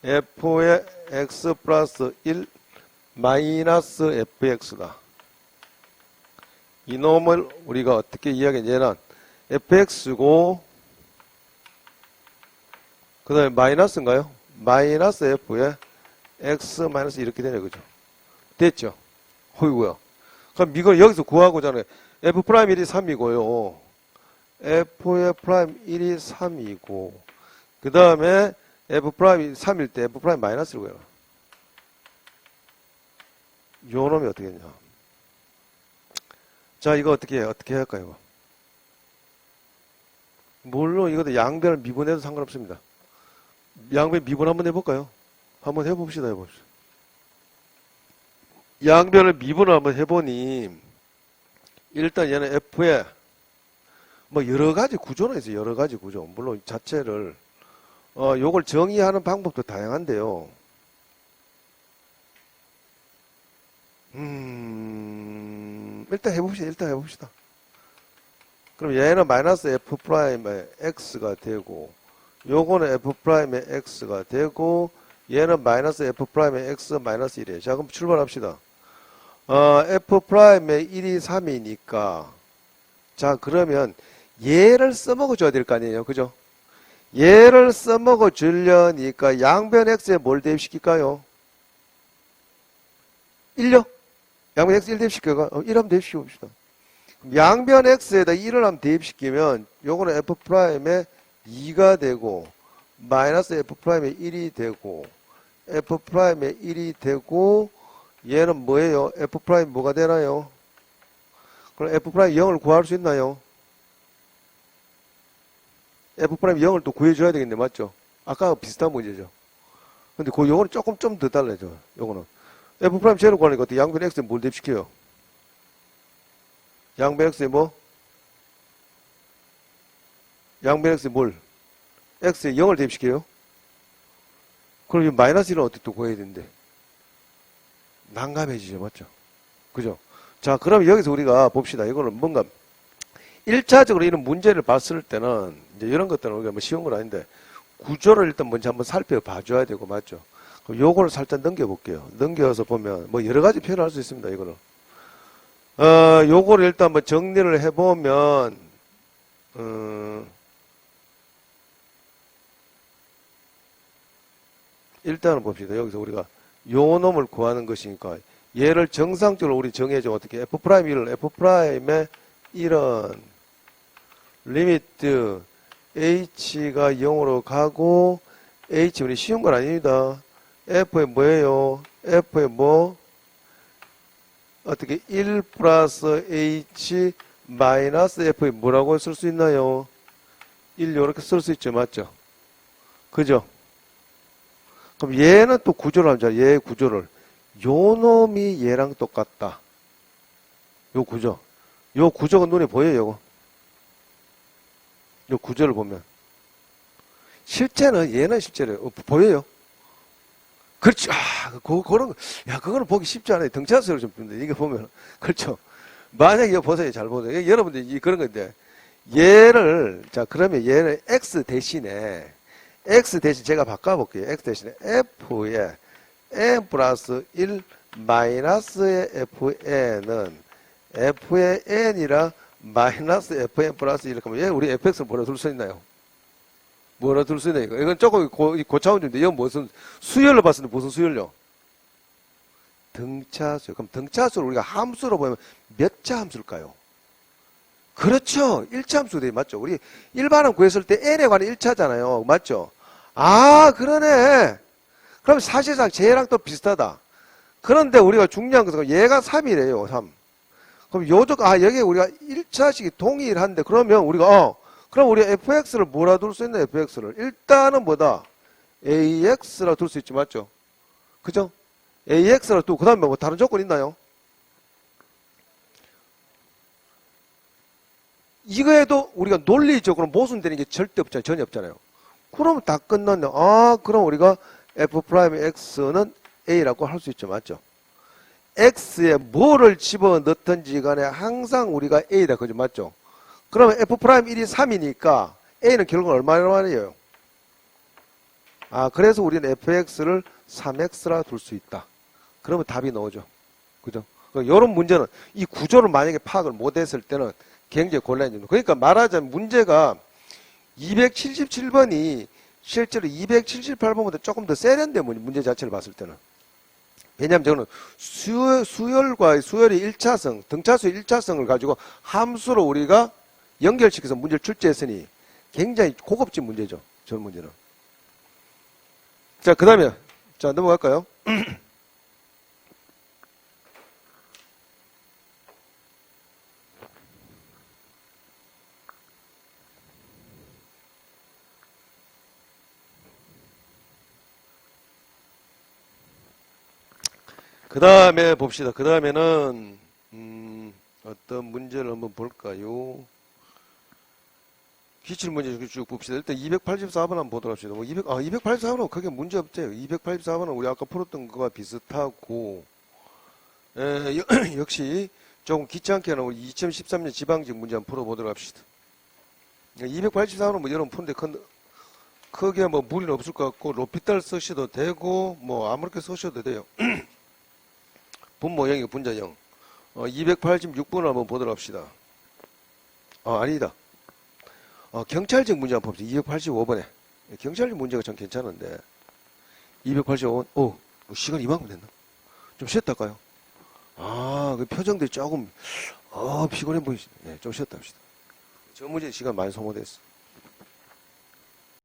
f의 x 플러스 1 마이너스 fx다. 이놈을 우리가 어떻게 이야기했냐면 fx고 그 다음에 마이너스인가요? 마이너스 f에 x 마이너스 이렇게 되네. 그죠? 됐죠? 어이구야. 그럼 이걸 여기서 구하고자 하는 f 프라임 1이 3이고요. f의 프라임 1이 3이고 그 다음에 f 프라임 3일 때 f 프라임 마이너스를 구해라. 요 놈이 어떻게 했냐. 자, 이거 어떻게 할까요? 이거? 물론 이것도 양변을 미분해도 상관없습니다. 양변 미분 한번 해볼까요? 한번 해봅시다. 양변을 미분을 한번 해보니 일단 얘는 f에 뭐 여러 가지 구조는 있어요. 여러 가지 구조. 물론 자체를 요걸 정의하는 방법도 다양한데요. 일단 해봅시다. 그럼 얘는 마이너스 f 프라임의 x가 되고 요거는 f 프라임의 x가 되고 얘는 마이너스 f 프라임의 x 마이너스 1이에요. 자, 그럼 출발합시다. f 프라임의 1이 3이니까 자, 그러면 얘를 써먹어 줘야 될 거 아니에요. 그죠? 얘를 써먹어 주려니까 양변 x에 뭘 대입시킬까요? 1요? 양변 x 1 대입시킬까? 1 한번 대입시켜 봅시다. 양변 x에다 1을 한번 대입시키면 요거는 f 프라임의 2가 되고 마이너스 f 프라임의 1이 되고 f 프라임의 1이 되고 얘는 뭐예요? f 프라임 뭐가 되나요? 그럼 f 프라임 0을 구할 수 있나요? f 프라임 0을 또 구해줘야 되겠네. 맞죠? 아까 비슷한 문제죠. 근데 그 요거는 조금 좀 더 달라져. 요거는 f 프라임 제로 구하니까 어떻게 양변 x에 뭘 대입시켜요? 양변 x에 뭐? 양변 x에 뭘? x에 0을 대입시켜요? 그럼 이 마이너스 1은 어떻게 또 구해야 되는데? 난감해지죠. 맞죠? 그죠? 자, 그럼 여기서 우리가 봅시다. 이거는 뭔가 1차적으로 이런 문제를 봤을 때는 이제 이런 것들은 우리가 뭐 쉬운 건 아닌데 구조를 일단 먼저 한번 살펴봐 줘야 되고 맞죠? 그럼 요거를 살짝 넘겨볼게요. 넘겨서 보면 뭐 여러 가지 표현을 할 수 있습니다. 이거는. 요거를 일단 한번 정리를 해보면 일단은 봅시다. 여기서 우리가 요 놈을 구하는 것이니까 얘를 정상적으로 우리 정해줘. 어떻게? F'를 F'의 1은 리미트 H가 0으로 가고 H 우리 쉬운 건 아닙니다. F의 뭐예요? F의 뭐? 어떻게 1 플러스 H 마이너스 F의 뭐라고 쓸 수 있나요? 1 이렇게 쓸 수 있죠. 맞죠? 그죠? 그럼 얘는 또 구조를 하자. 얘의 구조를. 요 놈이 얘랑 똑같다. 요 구조. 요 구조가 눈에 보여요. 요거. 요 구조를 보면. 실제는 얘는 실제로 보여요. 그렇죠. 그런, 야, 그거는 보기 쉽지 않아요. 등차수를 좀 봅니다. 이게 보면. 그렇죠. 만약에 이거 보세요. 잘 보세요. 여러분들 그런 건데. 자, 그러면 얘를 x 대신에 제가 바꿔볼게요. x 대신에 f에 n 플러스 1 마이너스의 fn은 f의 n이라 마이너스 fn 플러스 1. 그러면 얘 우리 fx를 뭐라 둘 수 있나요? 뭐라 둘 수 있나요? 이건 조금 고차원 중인데, 이건 무슨 수열로 봤을 때 무슨 수열요? 등차수. 그럼 등차수를 우리가 함수로 보면 몇 차 함수일까요? 그렇죠. 1차 함수 돼 맞죠? 우리 일반은 구했을 때 n에 관한 1차잖아요. 맞죠? 아, 그러네. 그럼 사실상 쟤랑 또 비슷하다. 그런데 우리가 중요한 것은 얘가 3이래요. 3. 그럼 여기 우리가 1차식이 동일한데, 그러면 우리가 그럼 우리 fx를 뭐라 둘 수 있나? fx를 일단은 뭐다? ax라 둘 수 있지. 맞죠? 그죠? ax라 두고 그 다음에 뭐 다른 조건 있나요? 이거에도 우리가 논리적으로 모순되는 게 절대 없잖아요. 전혀 없잖아요. 그럼 다 끝났네. 아, 그럼 우리가 f'x는 a라고 할 수 있죠. 맞죠? x에 뭐를 집어넣든지 간에 항상 우리가 a다. 그죠? 맞죠? 그러면 f'1이 3이니까 a는 결국 얼마나 말이에요? 아, 그래서 우리는 fx를 3x라 둘 수 있다. 그러면 답이 나오죠. 그죠? 이런 문제는 이 구조를 만약에 파악을 못했을 때는 굉장히 곤란해집니다. 그러니까 말하자면 문제가 277번이 실제로 278번보다 조금 더 세련된 문제 자체를 봤을 때는. 왜냐하면 저는 수열의 1차성, 등차수의 1차성을 가지고 함수로 우리가 연결시켜서 문제를 출제했으니 굉장히 고급진 문제죠. 저런 문제는. 자, 그 다음에, 자, 넘어갈까요? 그 다음에 봅시다. 그 다음에는, 어떤 문제를 한번 볼까요? 기출문제 쭉 봅시다. 일단 284번 한번 보도록 합시다. 284번은 그게 문제 없대요. 284번은 우리 아까 풀었던 거와 비슷하고, 역시 조금 귀찮게는 우리 2013년 지방직 문제 한번 풀어보도록 합시다. 284번은 뭐 여러분 푸는데 크게 뭐 무리는 없을 것 같고, 로피탈 쓰셔도 되고, 뭐 아무렇게 쓰셔도 돼요. 분모형이고 분자형. 286번을 한번 보도록 합시다. 아니다. 경찰직 문제 한번 봅시다. 285번에. 경찰직 문제가 참 괜찮은데. 285번, 시간 이만큼 됐나? 좀 쉬었다 할까요? 그 표정들이 조금, 피곤해 보이시네. 좀 쉬었다 합시다. 저 문제 시간 많이 소모됐어.